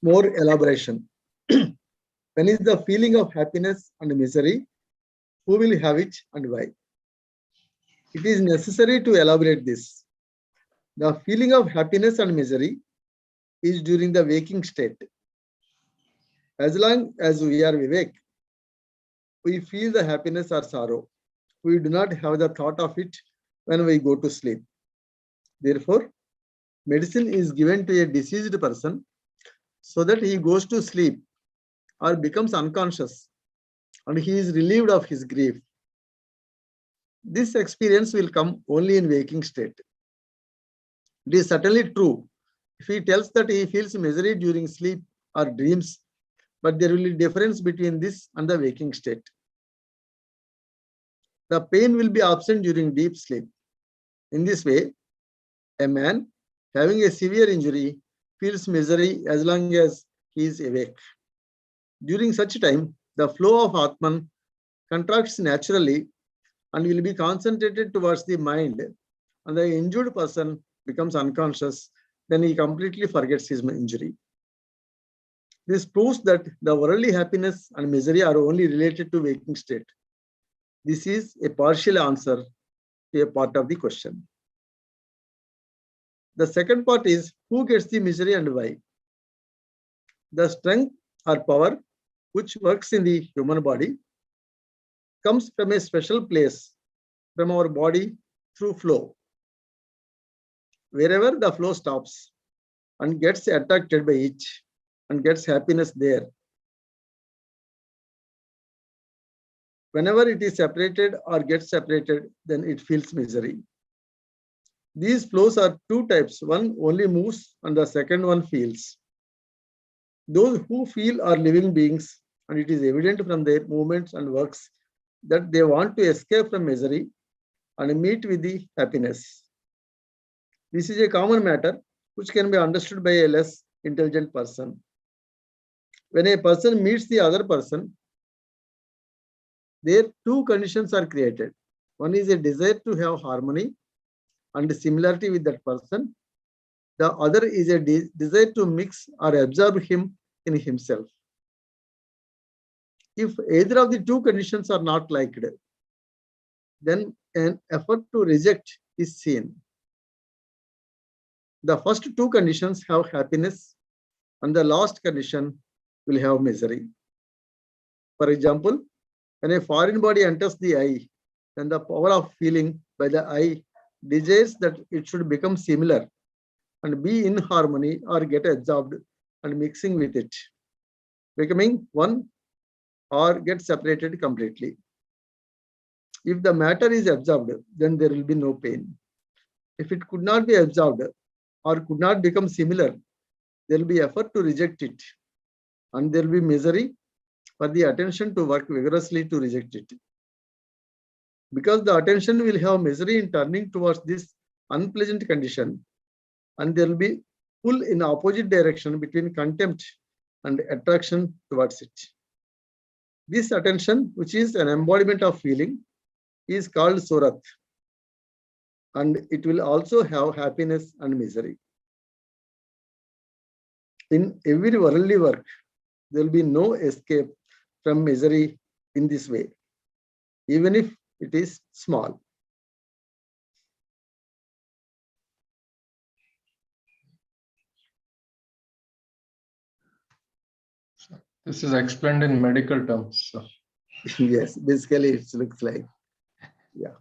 more elaboration. When is the feeling of happiness and misery? Who will have it and why? It is necessary to elaborate this. The feeling of happiness and misery is during the waking state. As long as we are awake, we feel the happiness or sorrow. We do not have the thought of it when we go to sleep. Therefore, medicine is given to a deceased person so that he goes to sleep or becomes unconscious and he is relieved of his grief. This experience will come only in waking state. It is certainly true if he tells that he feels misery during sleep or dreams, but there will be a difference between this and the waking state. The pain will be absent during deep sleep. In this way, a man having a severe injury feels misery as long as he is awake. During such time, the flow of Atman contracts naturally and will be concentrated towards the mind, and the injured person becomes unconscious. Then he completely forgets his injury. This proves that the worldly happiness and misery are only related to waking state. This is a partial answer to a part of the question. The second part is who gets the misery and why. The strength or power which works in the human body comes from a special place from our body through flow. Wherever the flow stops and gets attracted by it and gets happiness there. Whenever it is separated or gets separated, then it feels misery. These flows are two types. One only moves and the second one feels. Those who feel are living beings, and it is evident from their movements and works that they want to escape from misery and meet with the happiness. This is a common matter which can be understood by a less intelligent person. When a person meets the other person, there two conditions are created. One is a desire to have harmony and similarity with that person. The other is a desire to mix or absorb him in himself. If either of the two conditions are not liked, then an effort to reject is seen. The first two conditions have happiness and the last condition will have misery. For example, when a foreign body enters the eye, then the power of feeling by the eye desires that it should become similar and be in harmony or get absorbed and mixing with it, becoming one or get separated completely. If the matter is absorbed, then there will be no pain. If it could not be absorbed or could not become similar, there will be effort to reject it, and there will be misery for the attention to work vigorously to reject it. Because the attention will have misery in turning towards this unpleasant condition, and there will be pull in opposite direction between contempt and attraction towards it. This attention, which is an embodiment of feeling, is called Surat, and it will also have happiness and misery. In every worldly work, there will be no escape from misery in this way, even if it is small. This is explained in medical terms. So. Yes, basically it looks like, yeah.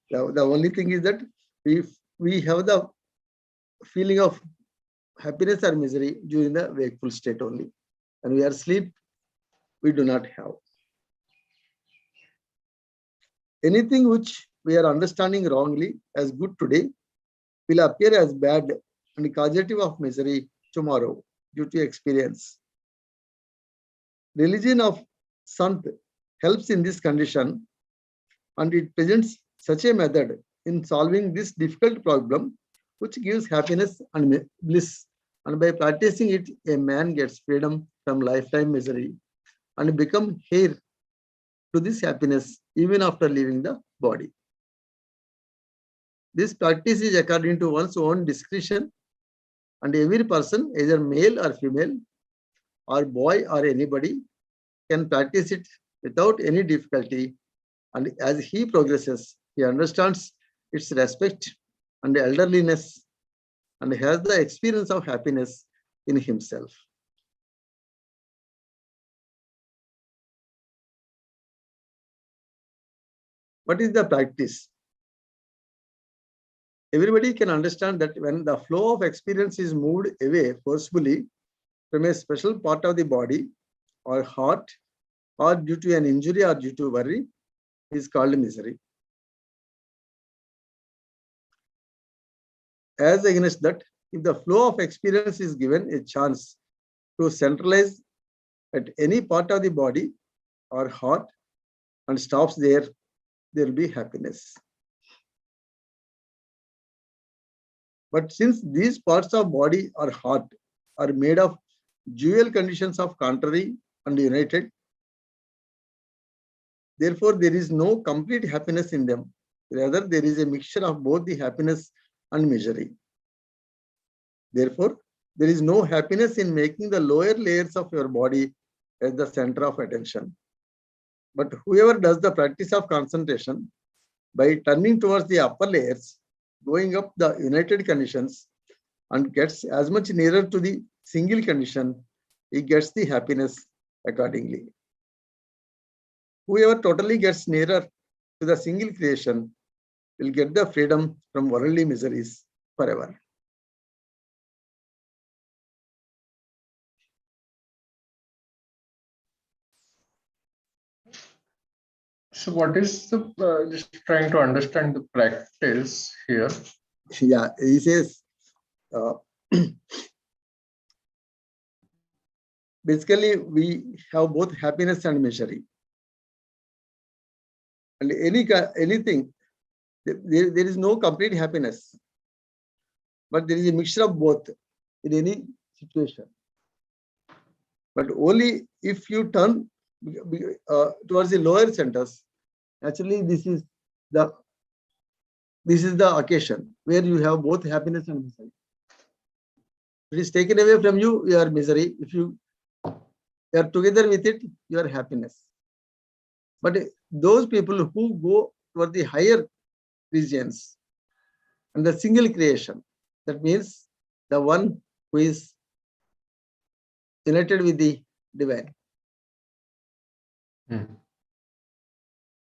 The only thing is that we have the feeling of happiness or misery during the wakeful state only. When we are asleep, we do not have. Anything which we are understanding wrongly as good today will appear as bad and causative of misery tomorrow due to experience. Religion of Sant helps in this condition, and it presents such a method in solving this difficult problem which gives happiness and bliss. And by practicing it, a man gets freedom from lifetime misery and become heir to this happiness even after leaving the body. This practice is according to one's own discretion, and every person, either male or female, or boy or anybody, can practice it without any difficulty. And as he progresses, he understands its respect and elderliness and has the experience of happiness in himself. What is the practice? Everybody can understand that when the flow of experience is moved away forcefully from a special part of the body or heart, or due to an injury or due to worry, is called misery. As against that, if the flow of experience is given a chance to centralize at any part of the body or heart and stops there, there will be happiness. But since these parts of body or heart are made of dual conditions of contrary and united, therefore there is no complete happiness in them. Rather, there is a mixture of both the happiness and misery. Therefore, there is no happiness in making the lower layers of your body as the center of attention. But whoever does the practice of concentration by turning towards the upper layers, going up the united conditions, and gets as much nearer to the single condition, he gets the happiness accordingly. Whoever totally gets nearer to the single creation will get the freedom from worldly miseries forever. So what is the, just trying to understand the practice here. Yeah, he says, basically we have both happiness and misery. And anything, there is no complete happiness, but there is a mixture of both in any situation. But only if you turn towards the lower centers, actually this is the occasion where you have both happiness and misery. If it is taken away from you, you are misery. If you are together with it, you are happiness. But those people who go toward the higher regions and the single creation, that means the one who is united with the divine.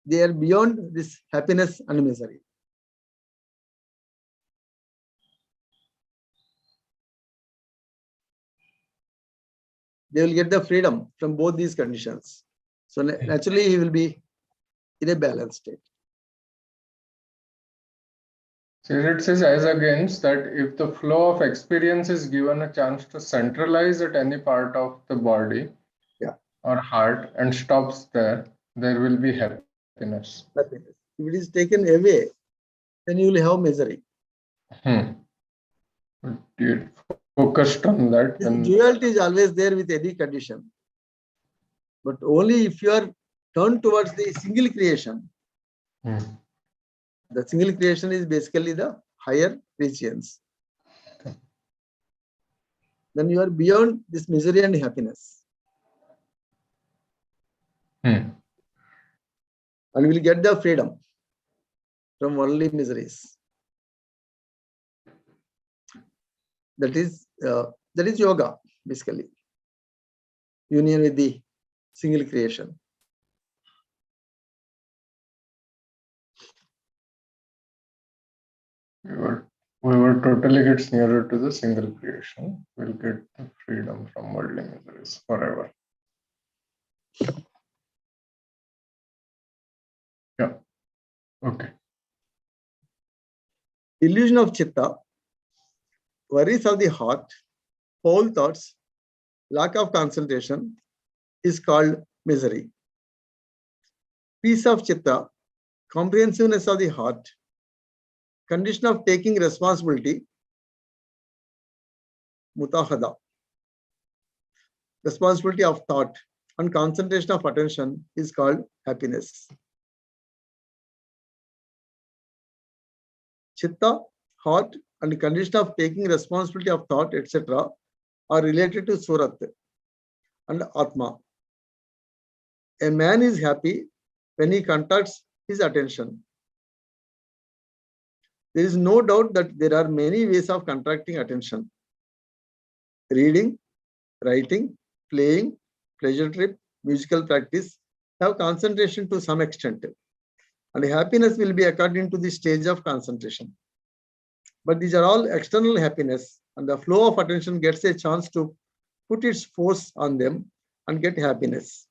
They are beyond this happiness and misery. They will get the freedom from both these conditions. So naturally, he will be in a balanced state. So it says as against that if the flow of experience is given a chance to centralize at any part of the body or heart and stops there, there will be happiness. If it is taken away, then you will have misery. You focused on that. Duality is always there with any condition. But only if you are turned towards the single creation. The single creation is basically the higher regions. Then you are beyond this misery and happiness. And will get the freedom from worldly miseries. That is yoga, basically. Union with the single creation. Whoever totally gets nearer to the single creation will get the freedom from worldly miseries forever. Yeah. Okay. Illusion of chitta, worries of the heart, foul thoughts, lack of concentration is called misery. Peace of chitta, comprehensiveness of the heart, condition of taking responsibility, mutahada, responsibility of thought and concentration of attention is called happiness. Chitta, heart, and condition of taking responsibility of thought, etc., are related to Surat and Atma. A man is happy when he contracts his attention. There is no doubt that there are many ways of contracting attention. Reading, writing, playing, pleasure trip, musical practice have concentration to some extent. And happiness will be according to the stage of concentration. But these are all external happiness, and the flow of attention gets a chance to put its force on them and get happiness.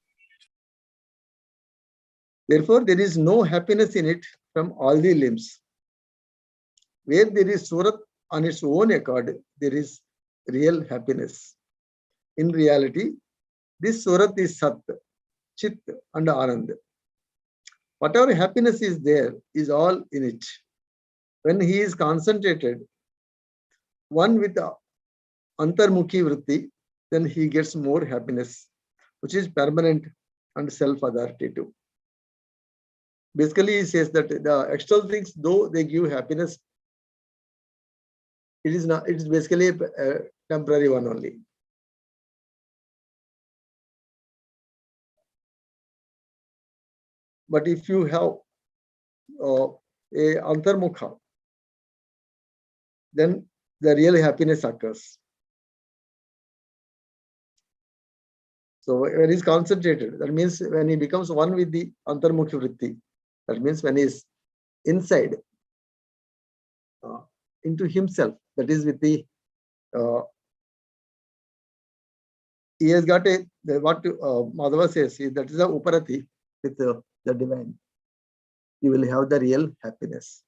Therefore, there is no happiness in it from all the limbs. Where there is Surat on its own accord, there is real happiness. In reality, this Surat is Sat, Chit, and Anand. Whatever happiness is there is all in it. When he is concentrated, one with the Antarmukhi Vritti, then he gets more happiness, which is permanent and self-authoritative. Basically, he says that the external things, though they give happiness, it is not. It is basically a temporary one only. But if you have a Antarmukha, then the real happiness occurs. So when he's concentrated, that means when he becomes one with the Antarmukhi Vritti, that means when he's inside into himself, that is with the he has got a what Madhava says is that is a uparati with the divine. You will have the real happiness.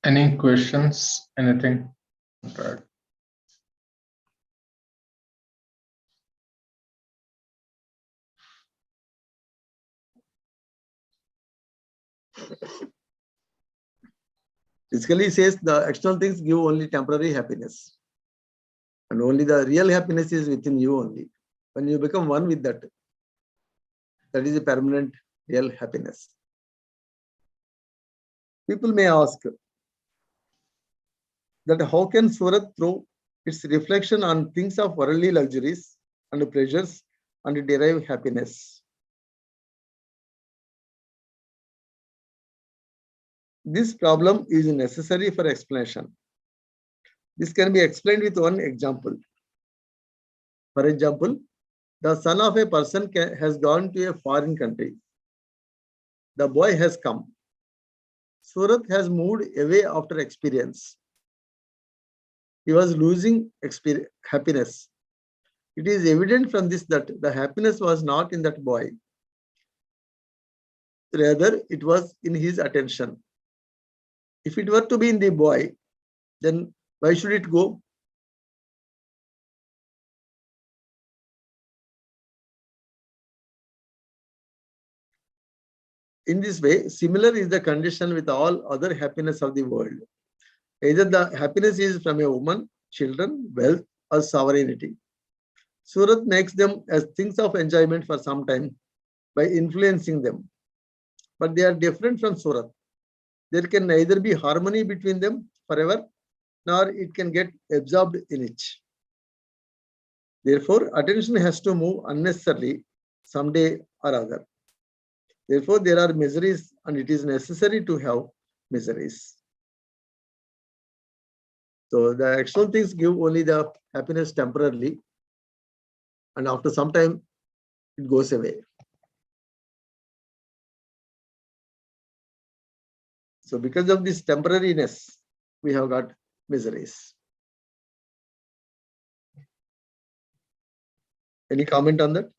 Any questions? Anything? Right. Basically, says the external things give only temporary happiness. And only the real happiness is within you only. When you become one with that, that is a permanent real happiness. People may ask that how can Surat throw its reflection on things of worldly luxuries and pleasures and derive happiness? This problem is necessary for explanation. This can be explained with one example. For example, the son of a person has gone to a foreign country. The boy has come. Surat has moved away after experience. He was losing happiness. It is evident from this that the happiness was not in that boy. Rather, it was in his attention. If it were to be in the boy, then why should it go? In this way, similar is the condition with all other happiness of the world. Either the happiness is from a woman, children, wealth, or sovereignty. Surat makes them as things of enjoyment for some time by influencing them. But they are different from Surat. There can neither be harmony between them forever, nor it can get absorbed in it. Therefore, attention has to move unnecessarily someday or other. Therefore, there are miseries, and it is necessary to have miseries. So the external things give only the happiness temporarily, and after some time, it goes away. So because of this temporariness, we have got miseries. Any comment on that?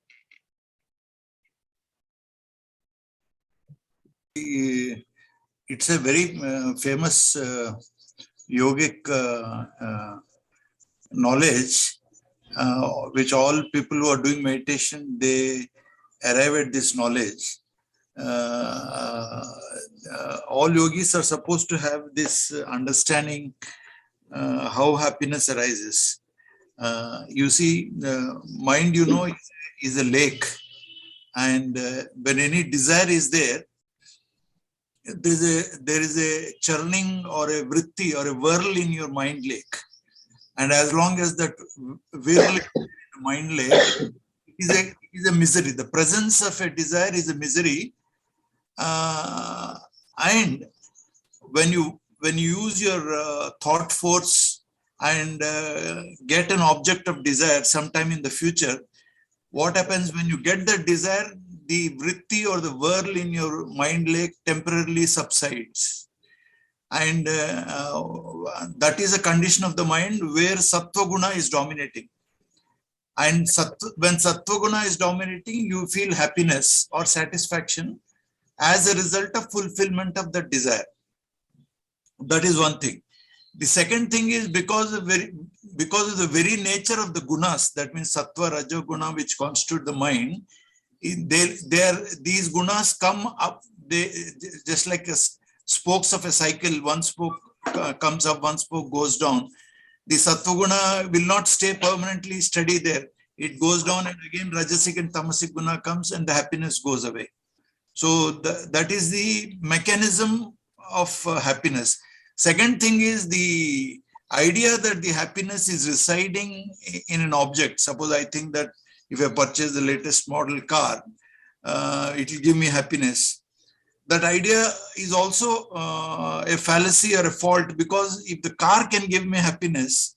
It's a very famous yogic knowledge, which all people who are doing meditation, they arrive at this knowledge. All yogis are supposed to have this understanding how happiness arises. You see, mind, is a lake, and when any desire is there, there is a churning or a vritti or a whirl in your mind lake, and as long as that whirl in mind lake is a misery. The presence of a desire is a misery, and when you use your thought force and get an object of desire sometime in the future, what happens when you get that desire? The vritti or the whirl in your mind lake temporarily subsides. And that is a condition of the mind where sattva guna is dominating. And when sattva guna is dominating, you feel happiness or satisfaction as a result of fulfillment of that desire. That is one thing. The second thing is because of the very nature of the gunas, that means sattva, raja guna, which constitute the mind, these gunas come up, they just like spokes of a cycle. One spoke comes up, one spoke goes down. The sattva guna will not stay permanently steady there. It goes down, and again rajasic and tamasic guna comes, and the happiness goes away. So that is the mechanism of happiness. Second thing is the idea that the happiness is residing in an object. Suppose I think that if I purchase the latest model car, it will give me happiness. That idea is also a fallacy or a fault, because if the car can give me happiness,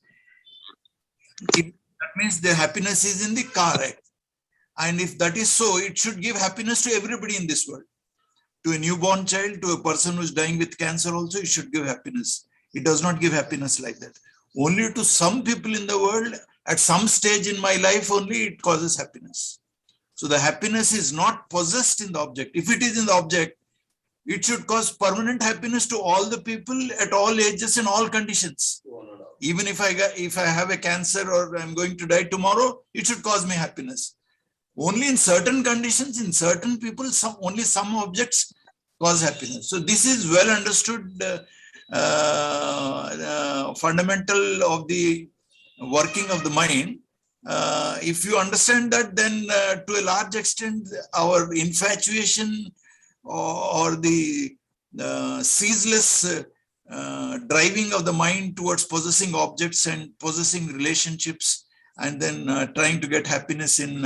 that means the happiness is in the car, right? And if that is so, it should give happiness to everybody in this world. To a newborn child, to a person who is dying with cancer also, it should give happiness. It does not give happiness like that. Only to some people in the world, at some stage in my life only, it causes happiness. So the happiness is not possessed in the object. If it is in the object, it should cause permanent happiness to all the people at all ages and all conditions. Even if I have a cancer or I'm going to die tomorrow, it should cause me happiness. Only in certain conditions, in certain people, only some objects cause happiness. So this is well understood fundamental of the working of the mind. If you understand that, then to a large extent, our infatuation or the ceaseless driving of the mind towards possessing objects and possessing relationships, and then trying to get happiness in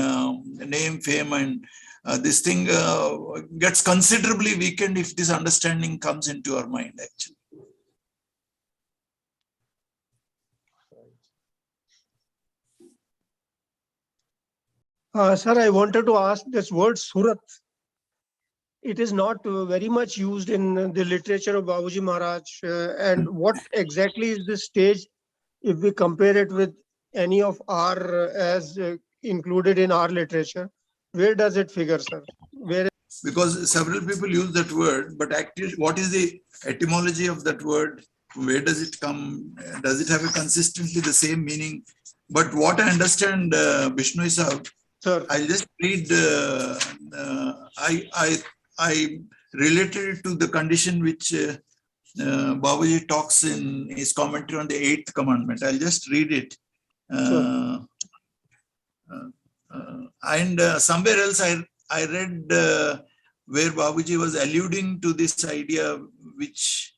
name, fame, and this thing gets considerably weakened if this understanding comes into our mind, actually. Sir, I wanted to ask this word Surat. It is not very much used in the literature of Babuji Maharaj. And what exactly is the stage if we compare it with any of our as included in our literature? Where does it figure, sir? Because several people use that word, but actually, what is the etymology of that word? Where does it come? Does it have a consistently the same meaning? But what I understand, Vishnu Isab, sir, I'll just read. I related it to the condition which Babuji talks in his commentary on the 8th commandment. I'll just read it. And somewhere else I read where Babuji was alluding to this idea, which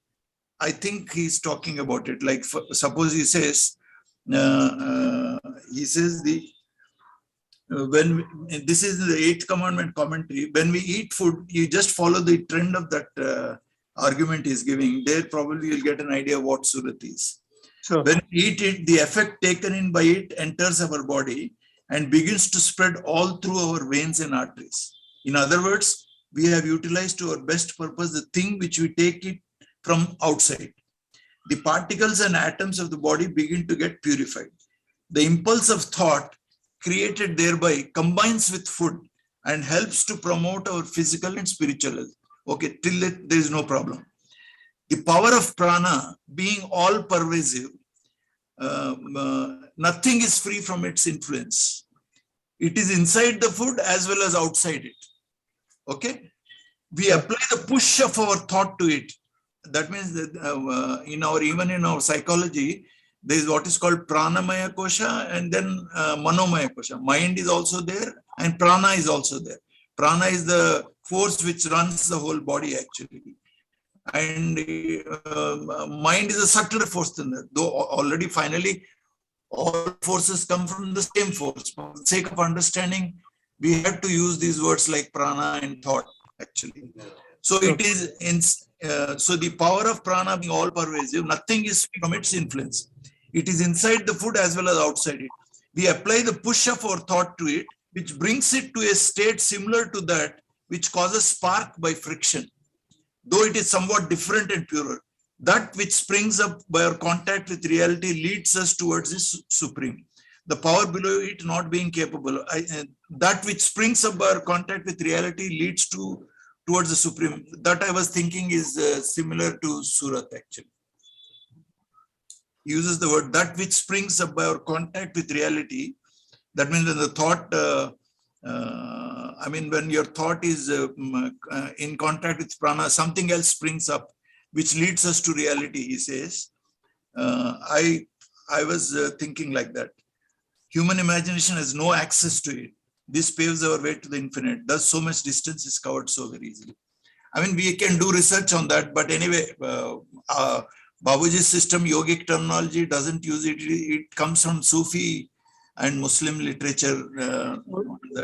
I think he's talking about it. Like, suppose he says, when this is the 8th commandment commentary, when we eat food, you just follow the trend of that argument he's giving. There probably you'll get an idea of what Surat is. Sure. When we eat it, the effect taken in by it enters our body and begins to spread all through our veins and arteries. In other words, we have utilized to our best purpose the thing which we take it from outside. The particles and atoms of the body begin to get purified. The impulse of thought created thereby combines with food and helps to promote our physical and spiritual health. Okay, till that there is no problem. The power of prana being all pervasive, nothing is free from its influence. It is inside the food as well as outside it. Okay? We apply the push of our thought to it. That means that even in our psychology, there is what is called pranamaya kosha and then manomaya kosha. Mind is also there and prana is also there. Prana is the force which runs the whole body actually. And mind is a subtler force than that. Though already finally all forces come from the same force. For the sake of understanding, we have to use these words like prana and thought actually. So it is so the power of prana being all pervasive, nothing is from its influence. It is inside the food as well as outside it. We apply the push of our thought to it, which brings it to a state similar to that which causes spark by friction, though it is somewhat different and purer. That which springs up by our contact with reality leads us towards this supreme. The power below it not being capable. That which springs up by our contact with reality leads towards the supreme. That I was thinking is similar to Surat actually. He uses the word that which springs up by our contact with reality. That means when the thought, when your thought is in contact with prana, something else springs up, which leads us to reality, he says. I was thinking like that. Human imagination has no access to it. This paves our way to the infinite. Thus, so much distance is covered so very easily. I mean, we can do research on that, but anyway, Babuji's system, yogic terminology, doesn't use it. It comes from Sufi and Muslim literature.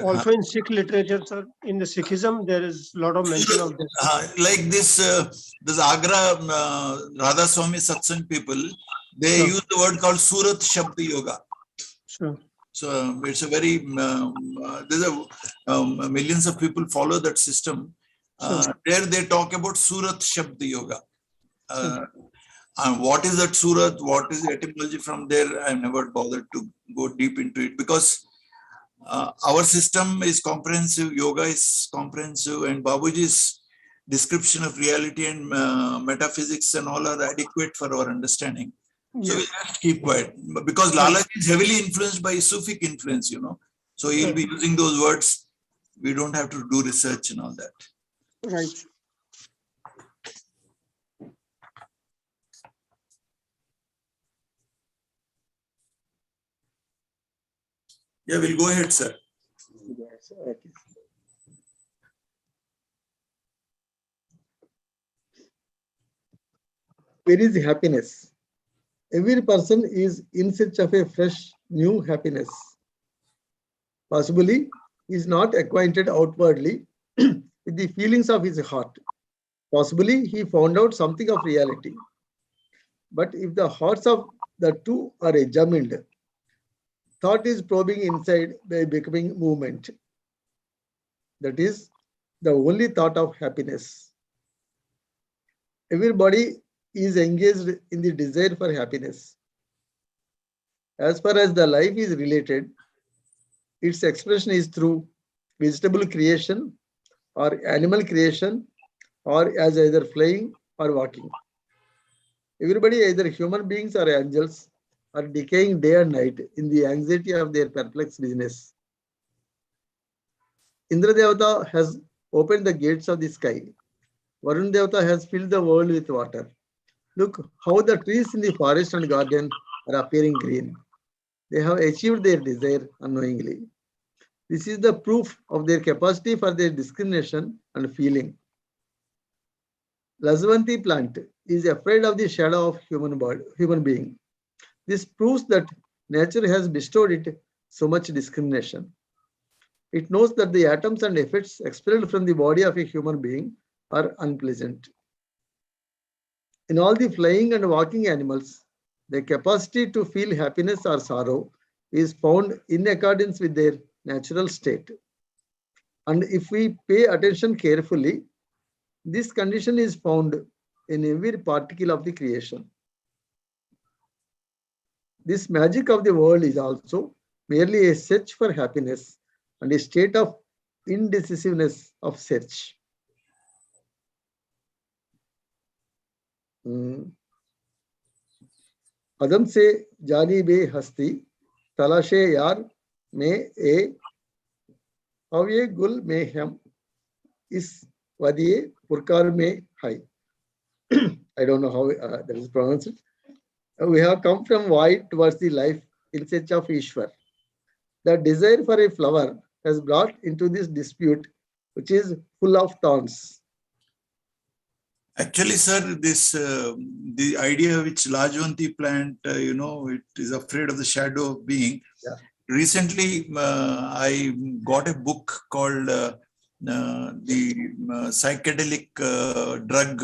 Also in Sikh literature, sir, in the Sikhism, there is a lot of mention of this. Like this Agra Radha Swami Satsang people, they use the word called Surat Shabd Yoga. Sure. So it's a very, there's millions of people follow that system. There they talk about Surat Shabd Yoga. What is that Surat? What is the etymology from there? I've never bothered to go deep into it because our system is comprehensive, yoga is comprehensive, and Babuji's description of reality and metaphysics and all are adequate for our understanding. Yes. So we have to keep quiet because Lalaji is heavily influenced by Sufic influence, So he'll be using those words. We don't have to do research and all that. Right. Yeah, we'll go ahead, sir. Yes, okay. Where is happiness? Every person is in search of a fresh, new happiness. Possibly, he is not acquainted outwardly with the feelings of his heart. Possibly, he found out something of reality. But if the hearts of the two are examined, thought is probing inside by becoming movement. That is the only thought of happiness. Everybody is engaged in the desire for happiness. As far as the life is related, its expression is through vegetable creation or animal creation or as either flying or walking. Everybody, either human beings or angels, are decaying day and night in the anxiety of their perplexed business. Indra Devata has opened the gates of the sky. Varun Devata has filled the world with water. Look how the trees in the forest and garden are appearing green. They have achieved their desire unknowingly. This is the proof of their capacity for their discrimination and feeling. Lasvanti plant is afraid of the shadow of human being. This proves that nature has bestowed it so much discrimination. It knows that the atoms and effects expelled from the body of a human being are unpleasant. In all the flying and walking animals, the capacity to feel happiness or sorrow is found in accordance with their natural state. And if we pay attention carefully, this condition is found in every particle of the creation. This magic of the world is also merely a search for happiness and a state of indecisiveness of search. अदम से जानी बे हस्ती तलाशे यार में ए away गुल में हम इस वदिये पुरकार में hai. I don't know how that is pronounced. We have come from void towards the life in search of Ishwar. The desire for a flower has brought into this dispute, which is full of thorns. Actually, sir, this the idea which Lajvanti plant, it is afraid of the shadow of being. Yeah. Recently, I got a book called the psychedelic drug.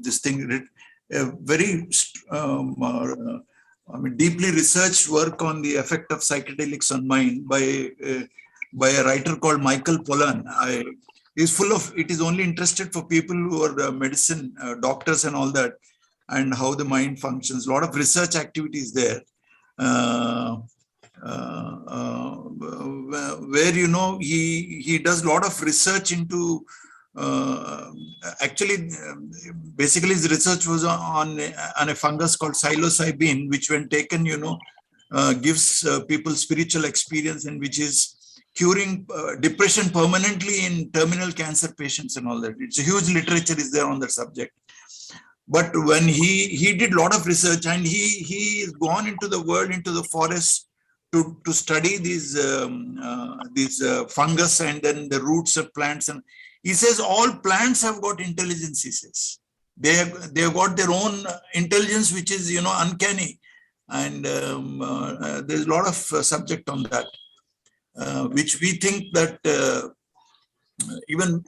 This thing, very deeply researched work on the effect of psychedelics on mind by a writer called Michael Pollan. It is only interested for people who are medicine doctors and all that, and how the mind functions. A lot of research activities there, where he does a lot of research into. Basically, his research was on a fungus called psilocybin, which, when taken, gives people spiritual experience, and which is curing depression permanently in terminal cancer patients and all that. It's a huge literature is there on that subject. But when he did a lot of research, and he has gone into the world, into the forest to study these fungus and then the roots of plants. And he says all plants have got intelligence. He says they have got their own intelligence, which is uncanny. And there's a lot of subject on that. Which we think that even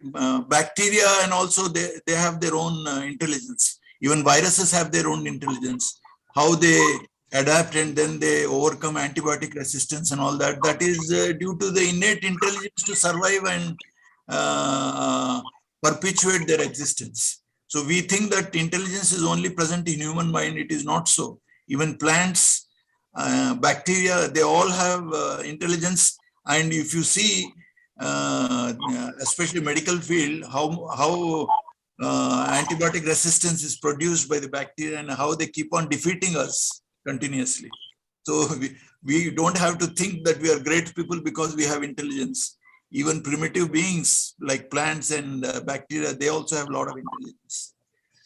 bacteria and also they have their own intelligence. Even viruses have their own intelligence. How they adapt and then they overcome antibiotic resistance and all that. That is due to the innate intelligence to survive and perpetuate their existence. So we think that intelligence is only present in human mind. It is not so. Even plants, bacteria, they all have intelligence. And if you see, especially medical field, how antibiotic resistance is produced by the bacteria and how they keep on defeating us continuously. So we don't have to think that we are great people because we have intelligence. Even primitive beings like plants and bacteria, they also have a lot of intelligence.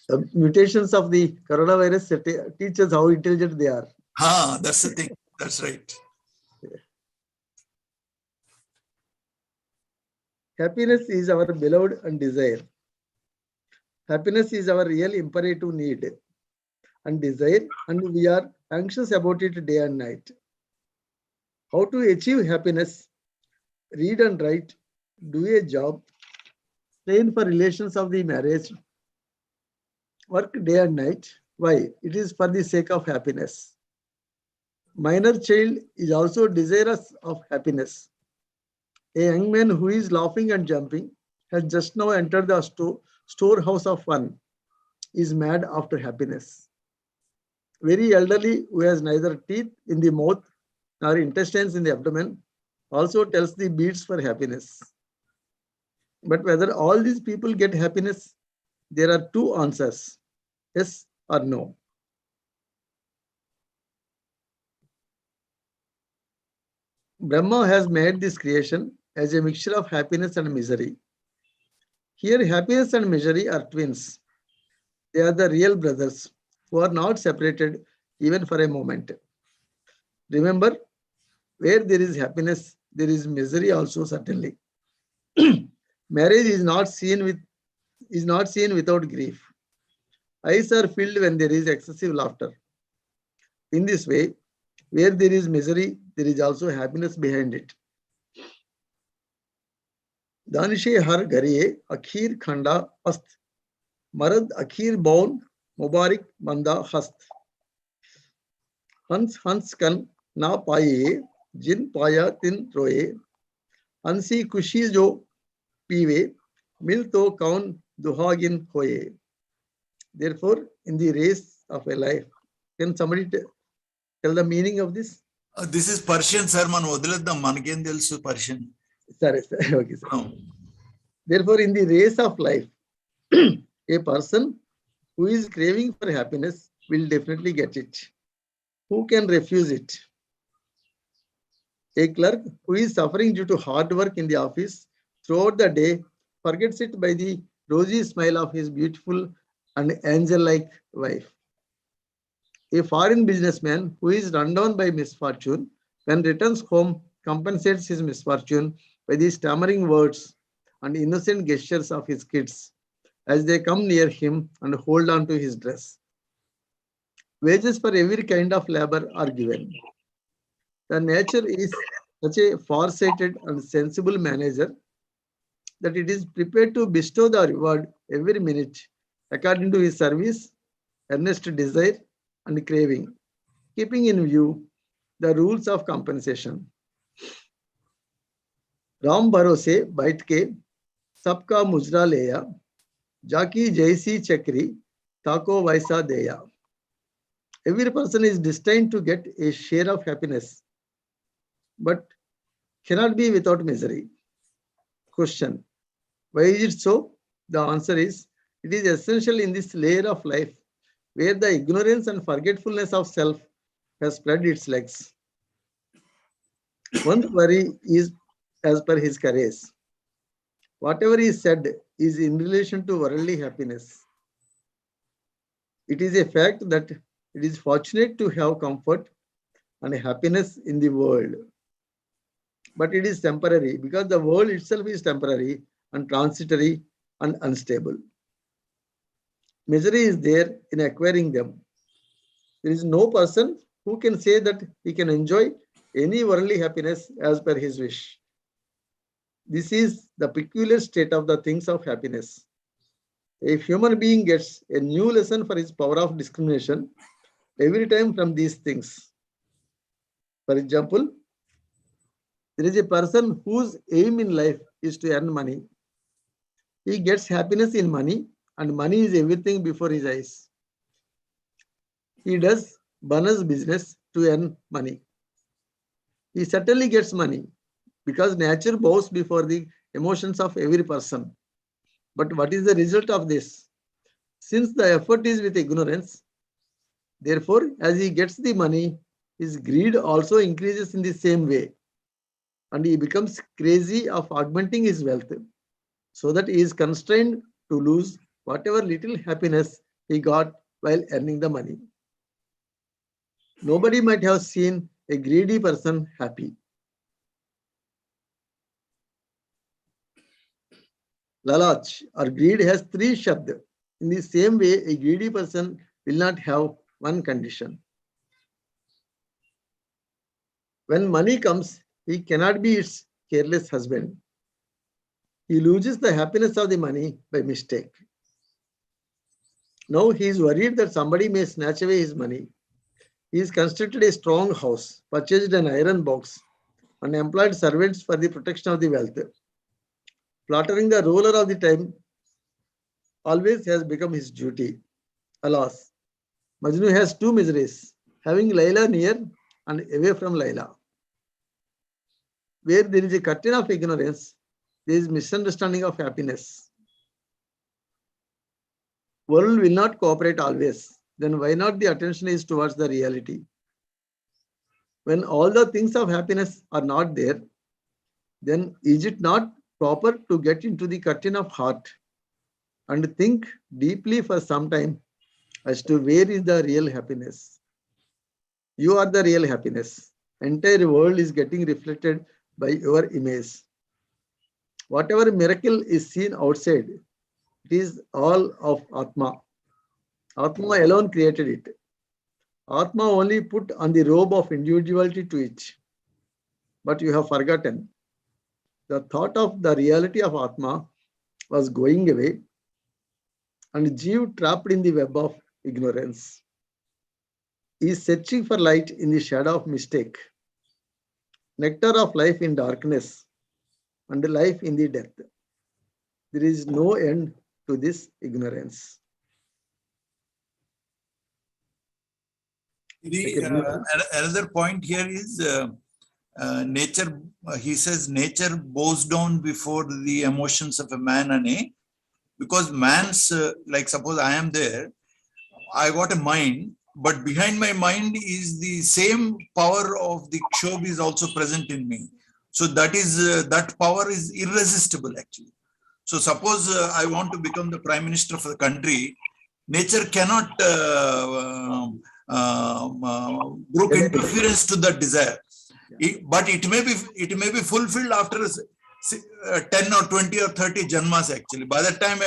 The mutations of the coronavirus teach us how intelligent they are. That's the thing. That's right. Happiness is our beloved and desire. Happiness is our real imperative need and desire, and we are anxious about it day and night. How to achieve happiness? Read and write, do a job, train for relations of the marriage, work day and night. Why? It is for the sake of happiness. Minor child is also desirous of happiness. A young man who is laughing and jumping has just now entered the storehouse of fun, is mad after happiness. Very elderly who has neither teeth in the mouth nor intestines in the abdomen also tells the beats for happiness. But whether all these people get happiness, there are two answers, yes or no. Brahma has made this creation as a mixture of happiness and misery. Here, happiness and misery are twins. They are the real brothers who are not separated even for a moment. Remember, where there is happiness, there is misery also, certainly. Marriage is not seen without grief. Eyes are filled when there is excessive laughter. In this way, where there is misery, there is also happiness behind it. Danishe har gariye akhir khanda ast. Marad akhir baun mubarak manda hast. Hans kan na paye, jin paya tin roye. Hansi kushi jo pive, mil to kaun duhagin hoye. Therefore, in the race of a life, can somebody tell the meaning of this? This is Persian, sir. Man odilada manken telsu Persian. Sorry, okay, sir. Therefore, in the race of life, a person who is craving for happiness will definitely get it. Who can refuse it? A clerk who is suffering due to hard work in the office throughout the day forgets it by the rosy smile of his beautiful and angel-like wife. A foreign businessman who is run down by misfortune, when returns home, compensates his misfortune by the stammering words and innocent gestures of his kids as they come near him and hold on to his dress. Wages for every kind of labor are given. The nature is such a far-sighted and sensible manager that it is prepared to bestow the reward every minute according to his service, earnest desire, and craving, keeping in view the rules of compensation. Ram भरोसे बैठ के सबका मुजरा लेया, जाकी जैसी चक्री ताको वैसा देया. Every person is destined to get a share of happiness, but cannot be without misery. Question: why is it so? The answer is, it is essential in this layer of life where the ignorance and forgetfulness of self has spread its legs. One's worry is as per his courage. Whatever is said is in relation to worldly happiness. It is a fact that it is fortunate to have comfort and happiness in the world. But it is temporary because the world itself is temporary and transitory and unstable. Misery is there in acquiring them. There is no person who can say that he can enjoy any worldly happiness as per his wish. This is the peculiar state of the things of happiness. If human being gets a new lesson for his power of discrimination every time from these things. For example, there is a person whose aim in life is to earn money. He gets happiness in money, and money is everything before his eyes. He does bonus business to earn money. He certainly gets money because nature bows before the emotions of every person. But what is the result of this? Since the effort is with ignorance, therefore, as he gets the money, his greed also increases in the same way, and he becomes crazy of augmenting his wealth, so that he is constrained to lose whatever little happiness he got while earning the money. Nobody might have seen a greedy person happy. Lalach or greed has three shabd. In the same way, a greedy person will not have one condition. When money comes, he cannot be its careless husband. He loses the happiness of the money by mistake. Now he is worried that somebody may snatch away his money. He has constructed a strong house, purchased an iron box, and employed servants for the protection of the wealth. Flattering the ruler of the time always has become his duty. Alas, Majnu has two miseries, having Layla near and away from Layla. Where there is a curtain of ignorance, there is misunderstanding of happiness. World will not cooperate always. Then why not the attention is towards the reality? When all the things of happiness are not there, then is it not proper to get into the curtain of heart and think deeply for some time as to where is the real happiness? You are the real happiness. Entire world is getting reflected by your image. Whatever miracle is seen outside, it is all of Atma. Atma alone created it. Atma only put on the robe of individuality to it. But you have forgotten. The thought of the reality of Atma was going away, and Jeev, trapped in the web of ignorance, is searching for light in the shadow of mistake, nectar of life in darkness, and life in the death. There is no end to this ignorance. Another point here is nature. He says nature bows down before the emotions of a man and a, because man's, like suppose I am there, I got a mind, but behind my mind is the same power of the Kshobh is also present in me. So that is that power is irresistible actually. So suppose I want to become the Prime Minister of the country, nature cannot brook interference to that desire. But it may be fulfilled after 10 or 20 or 30 janmas actually. By the time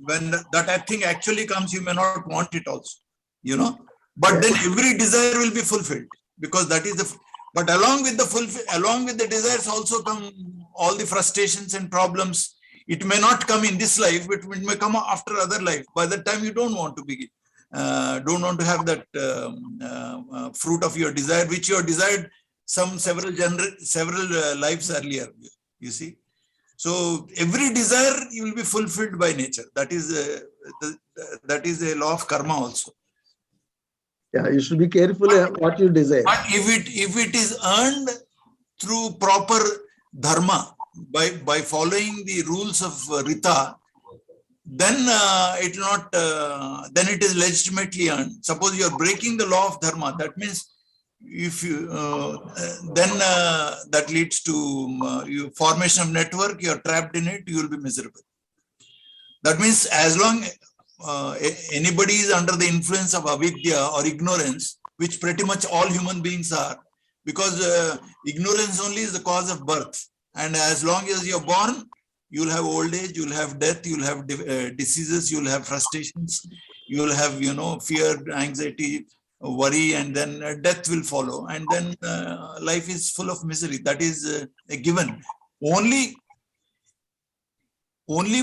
when that thing actually comes, you may not want it also, you know. But then every desire will be fulfilled because that is the. But along with the desires also come all the frustrations and problems. It may not come in this life, but it may come after other life. By the time you don't want to have that fruit of your desire, which you have desired several lives earlier. You see, so every desire will be fulfilled by nature. That is a law of karma also. Yeah, you should be careful what you desire. But if it is earned through proper dharma, by following the rules of Rita, then it will not. Then it is legitimately earned. Suppose you are breaking the law of dharma, that means if you then that leads to formation of network. You are trapped in it. You will be miserable. That means as long anybody is under the influence of avidya or ignorance, which pretty much all human beings are, because ignorance only is the cause of birth. And as long as you're born, you'll have old age, you'll have death, you'll have diseases, you'll have frustrations, you'll have, fear, anxiety, worry, and then death will follow. And then life is full of misery. That is a given. Only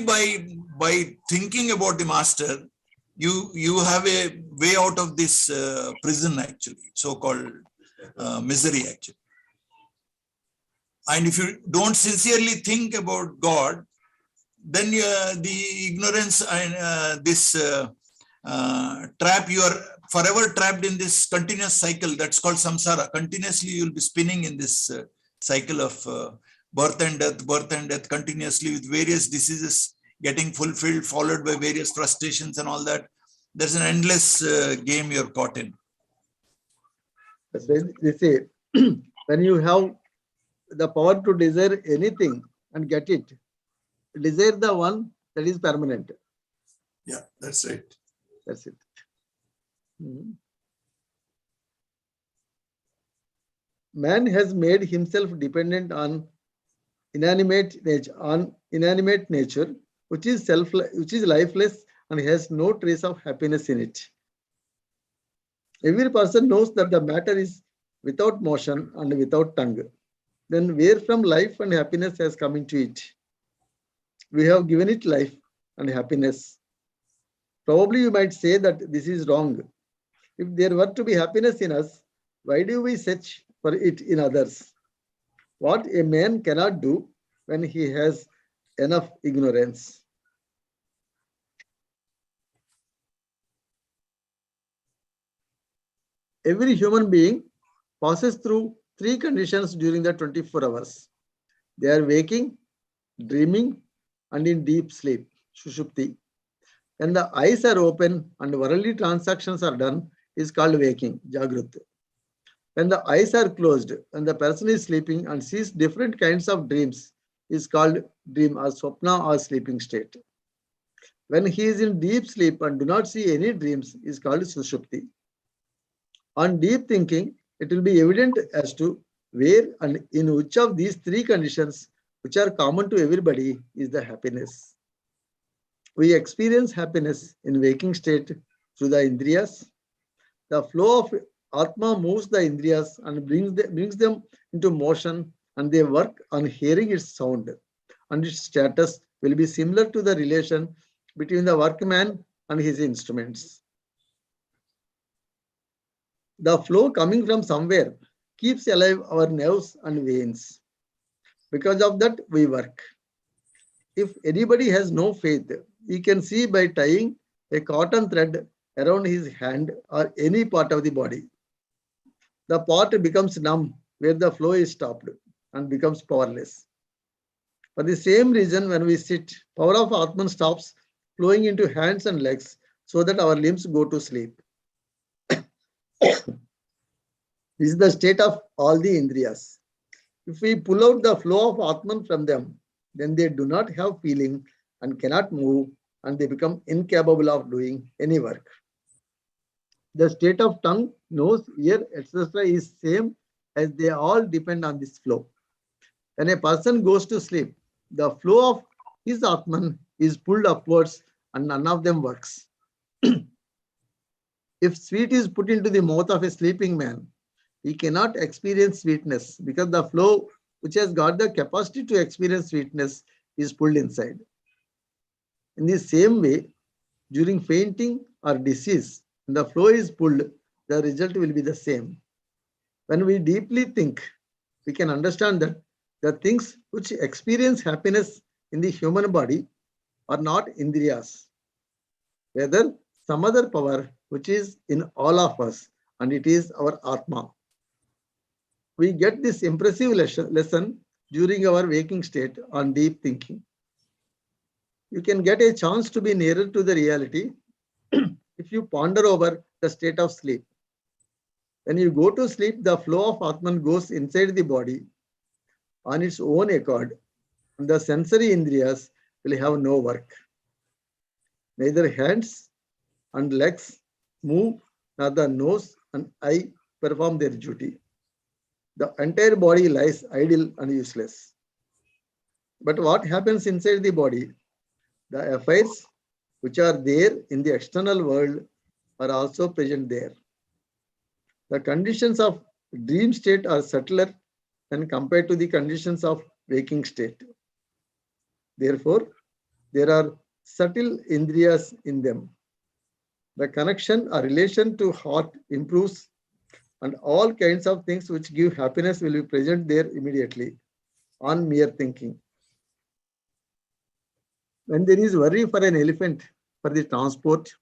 by thinking about the master, you have a way out of this prison, actually, so-called misery, actually. And if you don't sincerely think about God, then the ignorance and this trap, you are forever trapped in this continuous cycle that's called samsara. Continuously, you'll be spinning in this cycle of birth and death continuously, with various diseases getting fulfilled, followed by various frustrations and all that. There's an endless game you're caught in. They say, when you have the power to desire anything and get it, desire the one that is permanent. Yeah, that's right. That's it. Man has made himself dependent on inanimate nature, which is lifeless and has no trace of happiness in it. Every person knows that the matter is without motion and without tongue. Then where from life and happiness has come into it? We have given it life and happiness. Probably you might say that this is wrong. If there were to be happiness in us, why do we search for it in others? What a man cannot do when he has enough ignorance. Every human being passes through three conditions during the 24 hours. They are waking, dreaming, and in deep sleep, Sushupti. When the eyes are open and worldly transactions are done, is called waking, Jagrut. When the eyes are closed and the person is sleeping and sees different kinds of dreams, is called dream or swapna or sleeping state. When he is in deep sleep and do not see any dreams, is called Sushupti. On deep thinking, it will be evident as to where and in which of these three conditions, which are common to everybody, is the happiness. We experience happiness in waking state through the indriyas. The flow of Atma moves the indriyas and brings them into motion, and they work on hearing its sound. And its status will be similar to the relation between the workman and his instruments. The flow coming from somewhere keeps alive our nerves and veins. Because of that, we work. If anybody has no faith, he can see by tying a cotton thread around his hand or any part of the body. The part becomes numb where the flow is stopped and becomes powerless. For the same reason, when we sit, power of Atman stops flowing into hands and legs, so that our limbs go to sleep. This is the state of all the Indriyas. If we pull out the flow of Atman from them, then they do not have feeling and cannot move, and they become incapable of doing any work. The state of tongue, nose, ear, etc. is same, as they all depend on this flow. When a person goes to sleep, the flow of his Atman is pulled upwards and none of them works. If sweet is put into the mouth of a sleeping man, he cannot experience sweetness because the flow which has got the capacity to experience sweetness is pulled inside. In the same way, during fainting or disease, when the flow is pulled, the result will be the same. When we deeply think, we can understand that the things which experience happiness in the human body are not Indriyas, rather some other power which is in all of us, and it is our Atma. We get this impressive lesson during our waking state on deep thinking. You can get a chance to be nearer to the reality if you ponder over the state of sleep. When you go to sleep, the flow of Atman goes inside the body on its own accord, and the sensory Indriyas will have no work. Neither hands and legs move, nor the nose and eye perform their duty. The entire body lies idle and useless. But what happens inside the body? The affairs which are there in the external world are also present there. The conditions of dream state are subtler when compared to the conditions of waking state. Therefore, there are subtle Indriyas in them. The connection or relation to heart improves, and all kinds of things which give happiness will be present there immediately on mere thinking. When there is worry for an elephant for the transport,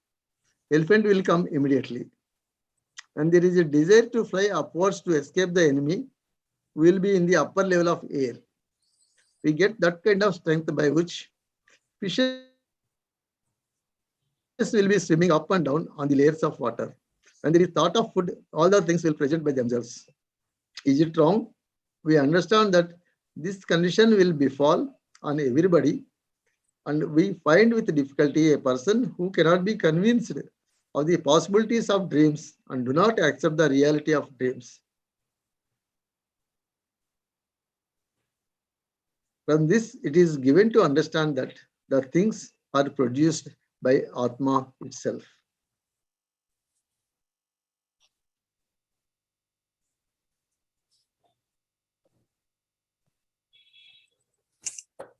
elephant will come immediately. When there is a desire to fly upwards to escape the enemy, we will be in the upper level of air. We get that kind of strength by which fishes will be swimming up and down on the layers of water. When there is thought of food, all the things will present by themselves. Is it wrong? We understand that this condition will befall on everybody, and we find with difficulty a person who cannot be convinced of the possibilities of dreams and do not accept the reality of dreams. From this, it is given to understand that the things are produced by Atma itself.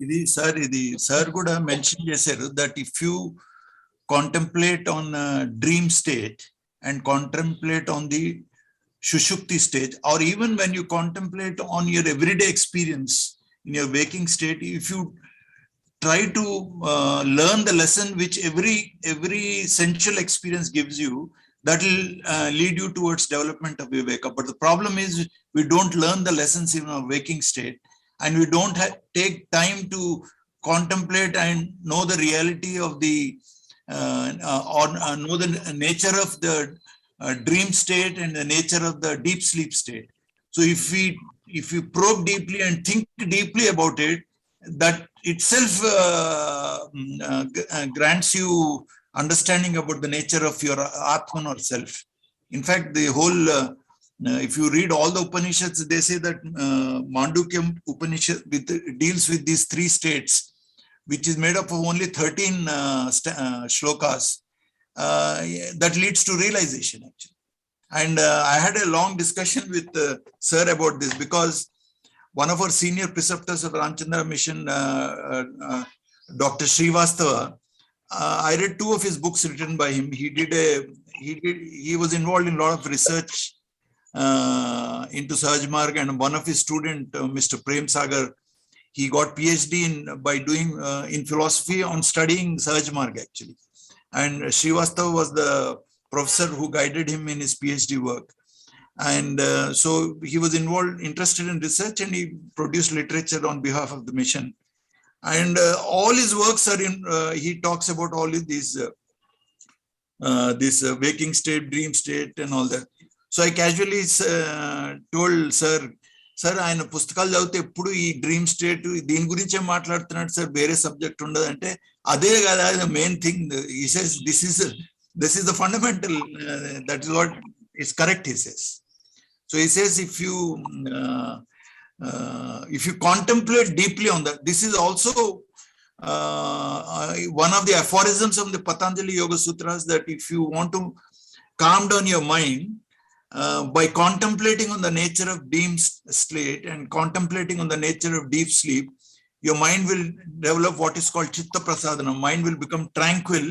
ఇది sir కూడా mention చేశారు that if you contemplate on a dream state and contemplate on the Shushupti stage, or even when you contemplate on your everyday experience in your waking state, if you try to learn the lesson which every sensual experience gives you, that will lead you towards development of viveka. But the problem is we don't learn the lessons in our waking state, and we don't take time to contemplate and know the reality of the or know the nature of the dream state and the nature of the deep sleep state. So if we probe deeply and think deeply about it, that itself grants you understanding about the nature of your Atman or self. In fact, the whole if you read all the Upanishads, they say that Mandukya Upanishad deals with these three states, which is made up of only 13 shlokas. That leads to realization, actually. And I had a long discussion with Sir about this, because one of our senior preceptors of Ramchandraji Mission, Dr. Srivastava, I read 2 of his books written by him. He was involved in a lot of research into Sahaj Marg, and one of his student, Mr. Prem Sagar, he got PhD by doing in philosophy on studying Sahaj Marg, actually. And Srivastava was the professor who guided him in his PhD work. And so he was interested in research, and he produced literature on behalf of the mission. And all his works are in, he talks about all of these this waking state, dream state and all that. So I casually told sir, ఆయన పుస్తకాలు చదివితే ఎప్పుడు ఈ dream state దీని గురించే మాట్లాడుతున్నాడు sir, వేరే subject ఉండదు అంటే, అదే కదా main thing. He says this is the fundamental, that is what is correct, he says. So he says if you contemplate deeply on that, this is also one of the aphorisms of the Patanjali Yoga Sutras, that if you want to calm down your mind, by contemplating on the nature of dream state and contemplating on the nature of deep sleep, your mind will develop what is called chitta prasadana. Mind will become tranquil,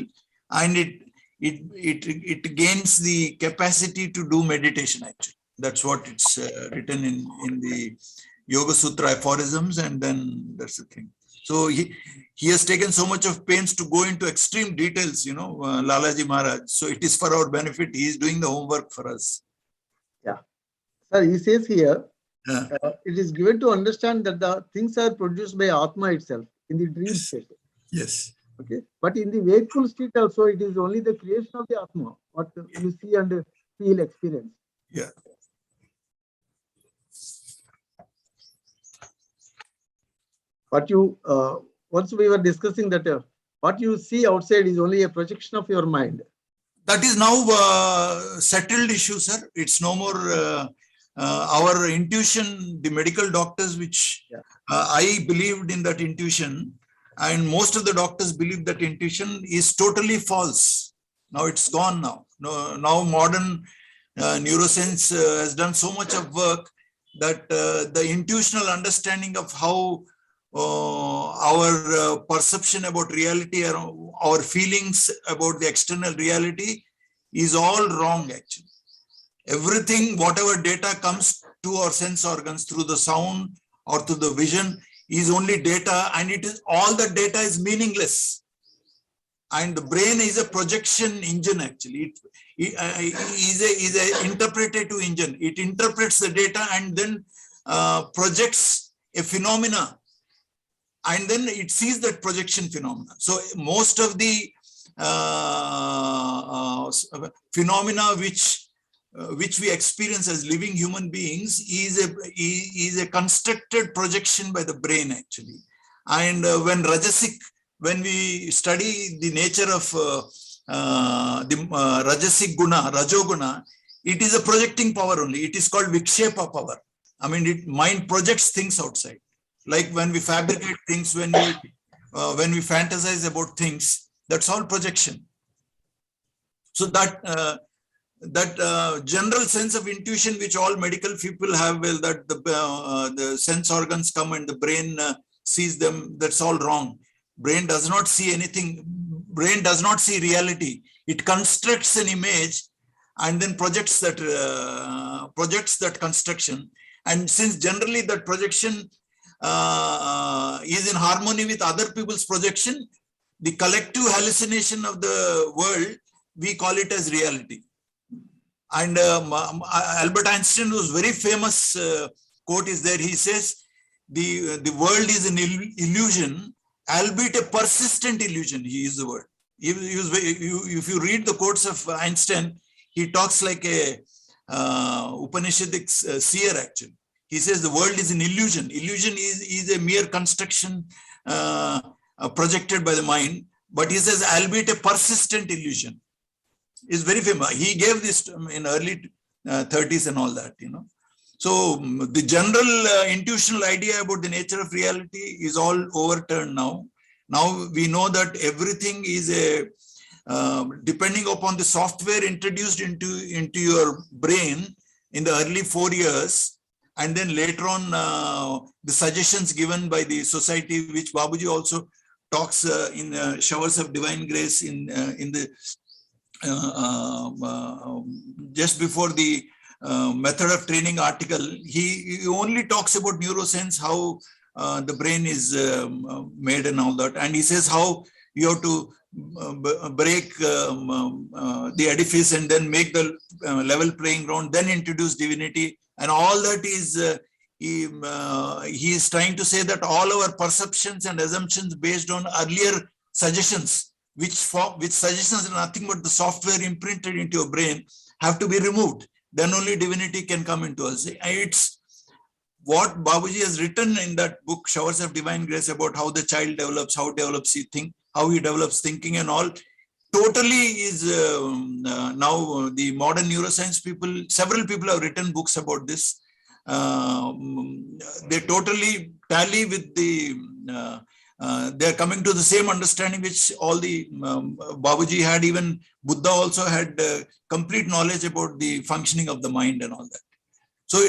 and it gains the capacity to do meditation. Actually, that's what it's written in the Yoga Sutra aphorisms, and then that's the thing. So he has taken so much of pains to go into extreme details, Lalaji Maharaj. So it is for our benefit. He is doing the homework for us. Yeah. Sir, he says here, it is given to understand that the things are produced by Atma itself in the dream state. Yes. Okay. But in the wakeful state also, it is only the creation of the Atma, what you see and feel, experience. Yeah. What you, once we were discussing that what you see outside is only a projection of your mind. That is now settled issue, sir. It's no more our intuition, the medical doctors, which I believed in that intuition, and most of the doctors believe that intuition is totally false. Now it's gone now. Now modern neuroscience has done so much of work that the intuitional understanding of how our perception about reality, our feelings about the external reality is all wrong actually. Everything, whatever data comes to our sense organs through the sound or through the vision is only data, and it is all the data is meaningless. And the brain is a projection engine actually. It is a interpretative engine. It interprets the data and then projects a phenomena, and then it sees that projection phenomena. So most of the phenomena which we experience as living human beings is a constructed projection by the brain actually. And when we study the nature of the rajasic guna, rajoguna, it is a projecting power only. It is called vikshepa power. I mean, mind projects things outside. Like when we fabricate things, when we fantasize about things, that's all projection. So that general sense of intuition which all medical people have, well, that the sense organs come and the brain sees them, that's all wrong. Brain does not see anything. Brain does not see reality. It constructs an image and then projects that construction. And since generally that projection is in harmony with other people's projection, the collective hallucination of the world, we call it as reality. And Albert Einstein was very famous quote is there. He says, the world is an illusion, albeit a persistent illusion. He used the word. If you read the quotes of Einstein, he talks like a Upanishadic seer actually. He says the world is an illusion. Illusion is a mere construction projected by the mind, but he says albeit a persistent illusion. Is very famous. He gave this in early 30s and all that, So the general intuitional idea about the nature of reality is all overturned now. Now we know that everything is depending upon the software introduced into your brain in the early 4 years, and then later on the suggestions given by the society, which Babuji also talks in Showers of Divine Grace in the just before the method of training article. He only talks about neuroscience, how the brain is made and all that, and he says how you have to break the edifice and then make the level playing ground, then introduce divinity, and all that is he is trying to say that all our perceptions and assumptions based on earlier suggestions which suggestions are nothing but the software imprinted into your brain, have to be removed. Then only divinity can come into us. It's what Babuji has written in that book, Showers of Divine Grace, about how the child develops, how he develops thinking and all. Totally is now the modern neuroscience people, several people have written books about this. They totally tally with the, they're coming to the same understanding which all the Babuji had. Even Buddha also had complete knowledge about the functioning of the mind and all that. So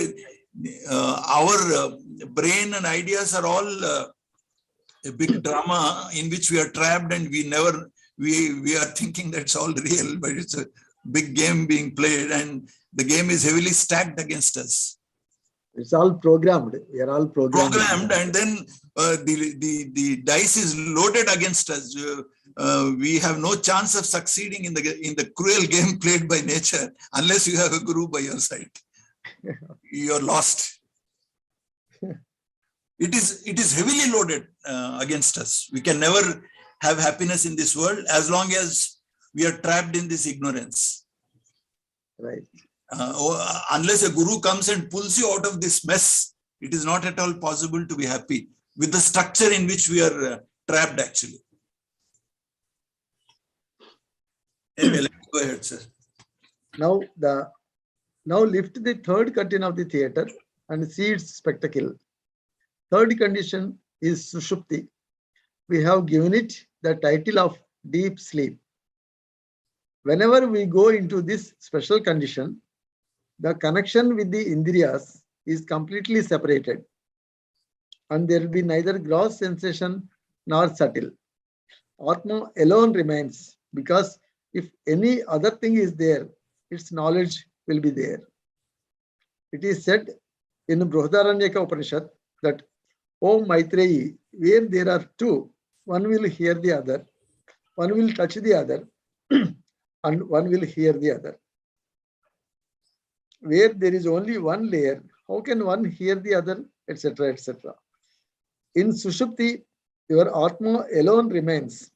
our brain and ideas are all a big drama in which we are trapped, and we are thinking that's all real, but it's a big game being played, and the game is heavily stacked against us. It's all programmed. We are all programmed. And then the dice is loaded against us. We have no chance of succeeding in the cruel game played by nature unless you have a guru by your side. You're lost. It is heavily loaded against us. We can never have happiness in this world as long as we are trapped in this ignorance. Right. Unless a guru comes and pulls you out of this mess, it is not at all possible to be happy with the structure in which we are trapped, actually. Anyway, let's go ahead, sir. Now lift the third curtain of the theater and see its spectacle. Third condition is Sushupti. We have given it the title of deep sleep. Whenever we go into this special condition, the connection with the Indriyas is completely separated, and there will be neither gross sensation nor subtle. Atma alone remains, because if any other thing is there, its knowledge will be there. It is said in Brihadaranyaka Upanishad that, O Maitreyi, where there are two, one will hear the other, one will touch the other, and one will hear the other. Where there is only one layer, how can one hear the other, etc., etc. In Sushupti, your Atma alone remains,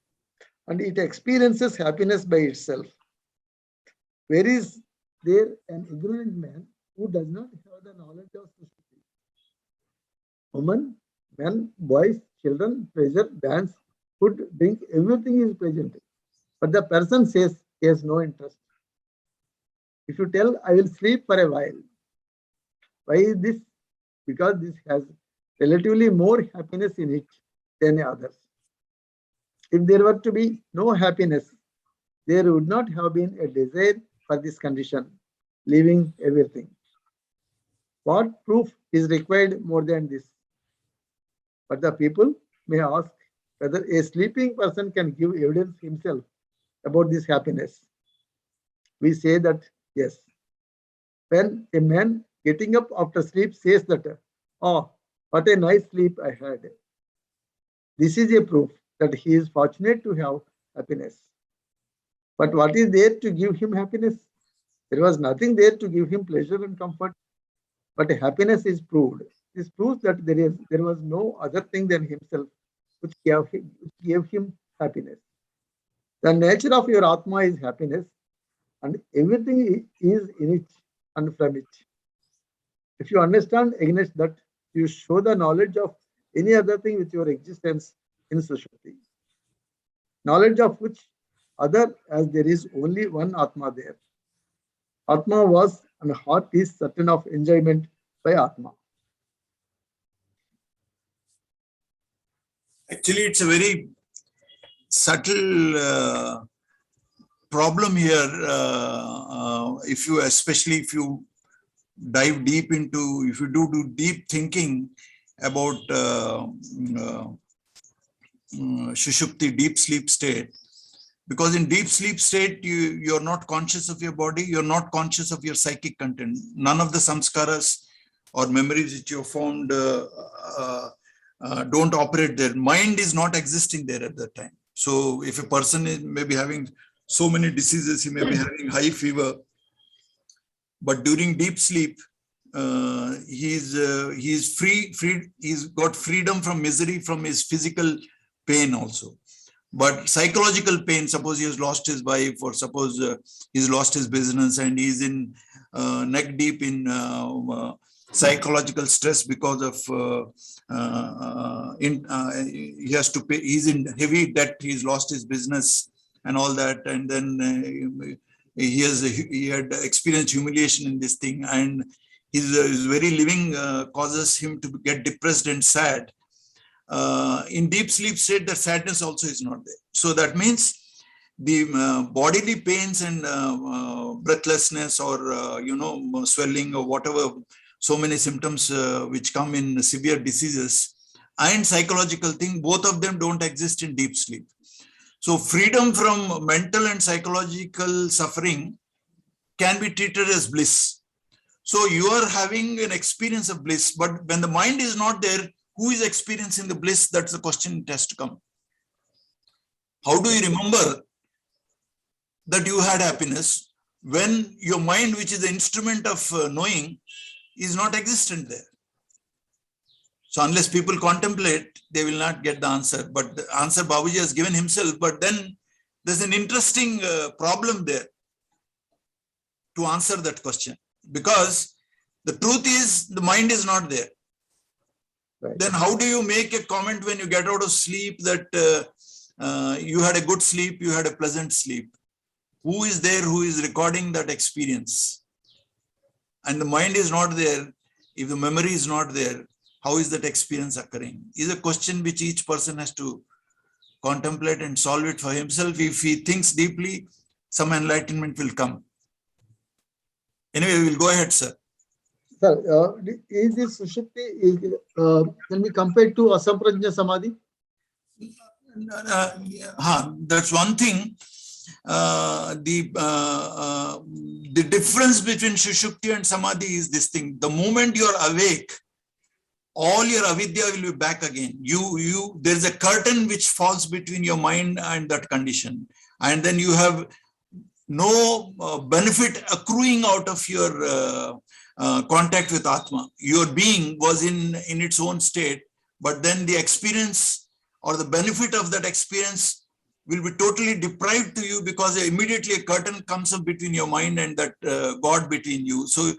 and it experiences happiness by itself. Where is there an ignorant man who does not have the knowledge of Sushupti? Women, men, boys, children, pleasure, dance, food, drink, everything is present. But the person says he has no interest. If you tell, I will sleep for a while. Why is this? Because this has relatively more happiness in it than others. If there were to be no happiness, there would not have been a desire for this condition, leaving everything. What proof is required more than this? But the people may ask whether a sleeping person can give evidence himself about this happiness. We say that yes. When a man getting up after sleep says that, oh, what a nice sleep I had, this is a proof that he is fortunate to have happiness. But what is there to give him happiness? There was nothing there to give him pleasure and comfort. But happiness is proved. This proves that there was no other thing than himself which gave him happiness. The nature of your Atma is happiness, and everything is in it and from it. If you understand against that, you show the knowledge of any other thing with your existence in Sushupti. Knowledge of which other, as there is only one Atma there. Atma was and heart is certain of enjoyment by Atma. Actually, it's a very subtle problem here. Especially if you dive deep into, if you do deep thinking about Sushupti, deep sleep state. Because in deep sleep state, you're not conscious of your body, you're not conscious of your psychic content. None of the samskaras or memories which you formed don't operate there. Mind is not existing there at that time. So if a person is maybe having so many diseases, he may be having high fever, but during deep sleep, he's free, he's got freedom from misery, from his physical pain also. But psychological pain, suppose he has lost his wife, or suppose he's lost his business and he's in neck deep in psychological stress because of he has to pay, he's in heavy debt, he's lost his business and all that, and then he had experienced humiliation in this thing, and his very living causes him to get depressed and sad. In deep sleep state, the sadness also is not there. So that means the bodily pains and breathlessness, or swelling, or whatever, so many symptoms which come in severe diseases, and psychological thing, both of them don't exist in deep sleep. So freedom from mental and psychological suffering can be treated as bliss. So you are having an experience of bliss, but when the mind is not there, who is experiencing the bliss? That's the question that has to come. How do you remember that you had happiness when your mind, which is the instrument of knowing, is not existent there? So unless people contemplate, they will not get the answer. But the answer Babuji has given himself. But then there's an interesting problem there to answer that question. Because the truth is, the mind is not there. Right. Then how do you make a comment when you get out of sleep that you had a good sleep, you had a pleasant sleep? Who is there who is recording that experience? And the mind is not there. If the memory is not there, how is that experience occurring? Is a question which each person has to contemplate and solve it for himself. If he thinks deeply, some enlightenment will come. Anyway, we will go ahead, sir. Sir, is this Sushupti, can be compared to Asamprajna Samadhi? That's one thing. The difference between Sushupti and Samadhi is this thing. The moment you are awake, all your avidya will be back again. There is a curtain which falls between your mind and that condition. And then you have no benefit accruing out of your contact with Atma. Your being was in its own state, but then the experience or the benefit of that experience will be totally deprived to you, because immediately a curtain comes up between your mind and that God between you. So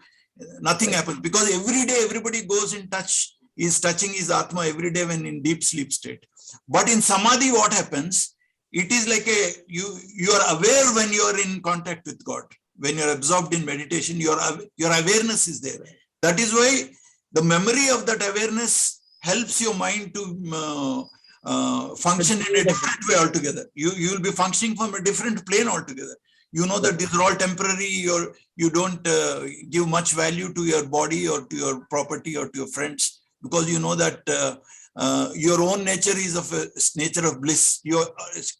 nothing happens, because every day everybody goes in touch, is touching his Atma every day when in deep sleep state. But in Samadhi, what happens? It is like you are aware when you are in contact with God. When you are absorbed in meditation, your awareness is there. That is why the memory of that awareness helps your mind to function in a different way altogether. You will be functioning from a different plane altogether. You know that these are all temporary. You don't give much value to your body or to your property or to your friends, because you know that your own nature is of a nature of bliss. You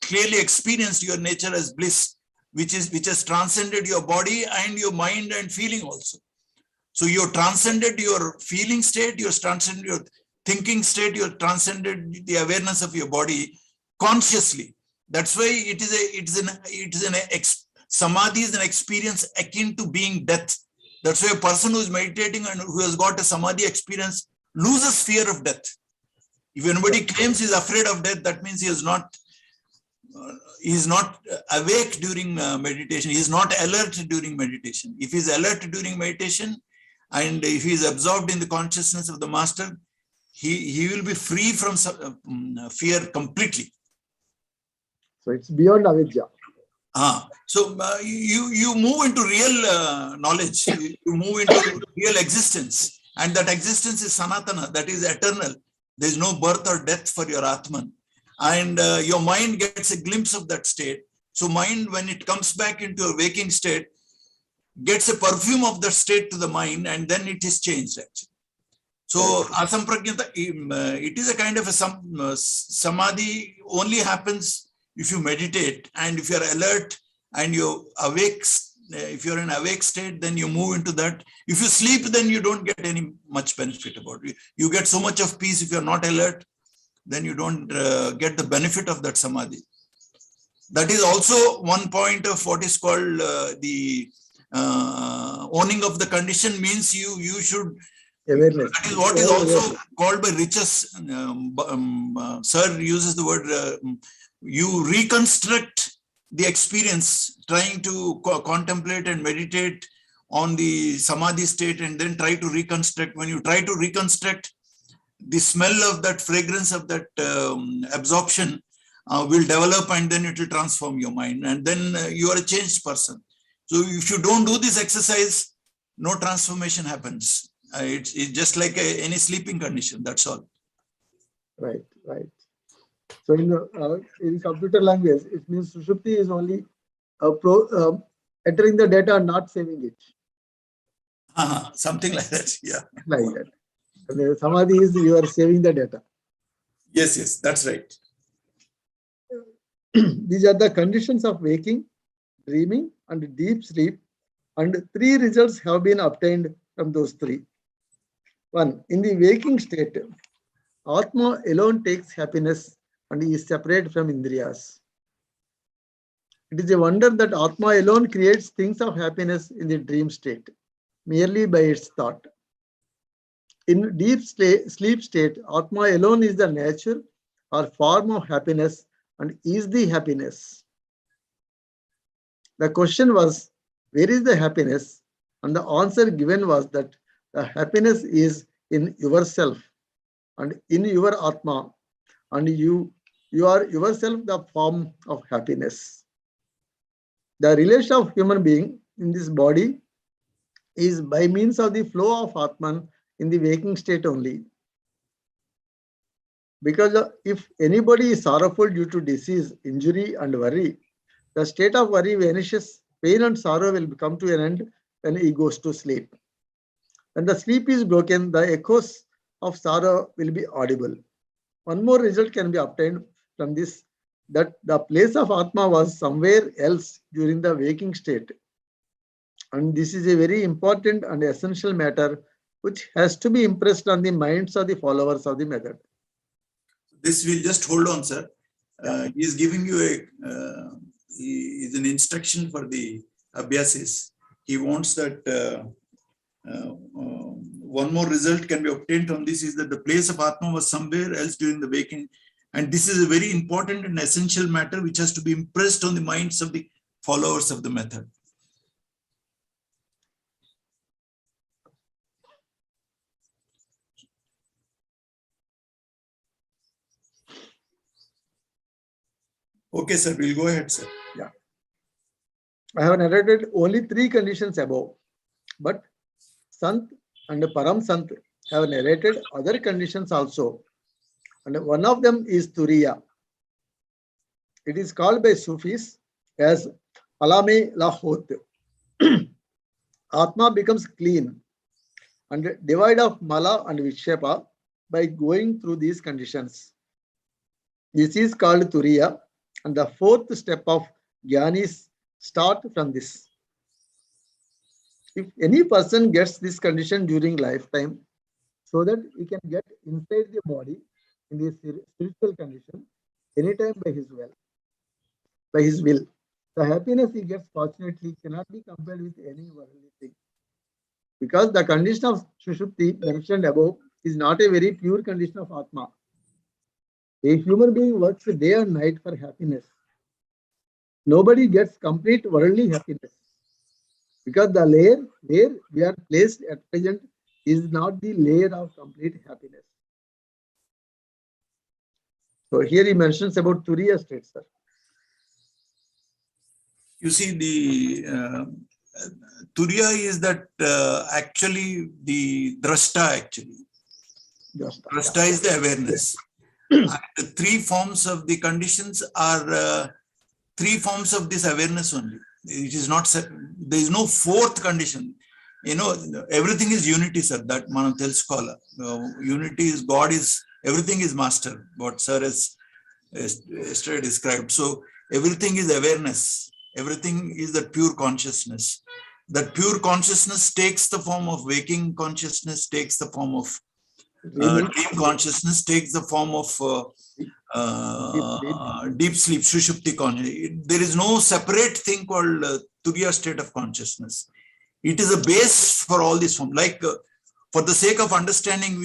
clearly experienced your nature as bliss, which has transcended your body and your mind and feeling also. So you transcended your feeling state, you transcended your thinking state, you transcended the awareness of your body consciously. That's why Samadhi is an experience akin to being death. That's why a person who is meditating and who has got a Samadhi experience loses fear of death. If anybody claims he is afraid of death, that means he is not awake during meditation. He is not alert during meditation. If he is alert during meditation, and if he is absorbed in the consciousness of the master, he will be free from fear completely. So it's beyond avidya. So you move into real knowledge. You move into real existence, and that existence is Sanatana. That is eternal. There is no birth or death for your Atman. And your mind gets a glimpse of that state. So mind, when it comes back into a waking state, gets a perfume of that state to the mind, and then it is changed actually. So asampragnata, it is a kind of a samadhi only happens if you meditate, and if you are alert and you're awake. If you're in awake state, then you move into that. If you sleep, then you don't get any much benefit about it. You get so much of peace. If you're not alert, then you don't get the benefit of that samadhi. That is also one point of what is called the owning of the condition, means you should. Awareness. That is what is also called by Riches. Sir uses the word you reconstruct the experience, trying to contemplate and meditate on the samadhi state, and then try to reconstruct. When you try to reconstruct, the smell of that fragrance of that absorption will develop, and then it will transform your mind, and then you are a changed person. So if you don't do this exercise, no transformation happens. It's just like any sleeping condition, that's all. Right. So in computer language, it means Sushupti is only entering the data and not saving it. Something like that, yeah. Like that. And the Samadhi is you are saving the data. Yes, that's right. These are the conditions of waking, dreaming, and deep sleep, and 3 results have been obtained from those 3. 1. In the waking state, Atma alone takes happiness and is separate from Indriyas. It is a wonder that Atma alone creates things of happiness in the dream state, merely by its thought. In deep sleep state, Atma alone is the nature or form of happiness and is the happiness. The question was, where is the happiness? And the answer given was that the happiness is in yourself and in your Atma, and you are yourself the form of happiness. The relation of human being in this body is by means of the flow of Atman in the waking state only. Because if anybody is sorrowful due to disease, injury, and worry, the state of worry vanishes. Pain and sorrow will come to an end when he goes to sleep. When the sleep is broken, the echoes of sorrow will be audible. One more result can be obtained from this, that the place of Atma was somewhere else during the waking state. And this is a very important and essential matter which has to be impressed on the minds of the followers of the method. This will just hold on, sir. He is giving you is an instruction for the abhyasis. He wants that one more result can be obtained from this, is that the place of Atma was somewhere else during the waking. And this is a very important and essential matter which has to be impressed on the minds of the followers of the method. Okay, sir, we'll go ahead, sir. Yeah. I have narrated only 3 conditions above, but Sant and Param Sant have narrated other conditions also. And one of them is Turiya. It is called by Sufis as Alame Lahot. Atma becomes clean and devoid of Mala and Vishepa by going through these conditions. This is called Turiya, and the 4th step of Jnanis start from this. If any person gets this condition during lifetime, so that he can get inside the body in this spiritual condition anytime by his will. The happiness he gets, fortunately, cannot be compared with any worldly thing. Because the condition of Sushupti mentioned above is not a very pure condition of Atma. A human being works day and night for happiness. Nobody gets complete worldly happiness. Because the layer where we are placed at present is not the layer of complete happiness. So here he mentions about Turiya state, sir. You see, the Turiya is that actually the Drashta actually. Drashta is the awareness. And the 3 forms of the conditions are 3 forms of this awareness only. It is not, there is no 4th condition. You know, everything is unity, sir. That Manam Teluskola. Unity is God, is everything is master. What sir has yesterday described. So everything is awareness. Everything is that pure consciousness. That pure consciousness takes the form of waking consciousness, takes the form of dream consciousness, takes the form of deep sleep, Sushupti consciousness. There is no separate thing called Turiya state of consciousness. It is a base for all these forms. Like for the sake of understanding,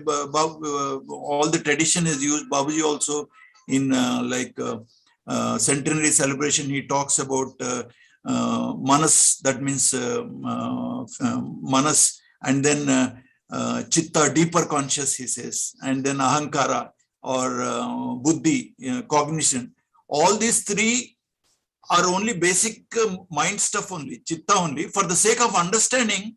all the tradition is used. Babuji also in centenary celebration, he talks about manas, that means manas, and then chitta, deeper conscious, he says, and then ahankara or buddhi, cognition. All these three are only basic mind stuff only, chitta only. For the sake of understanding,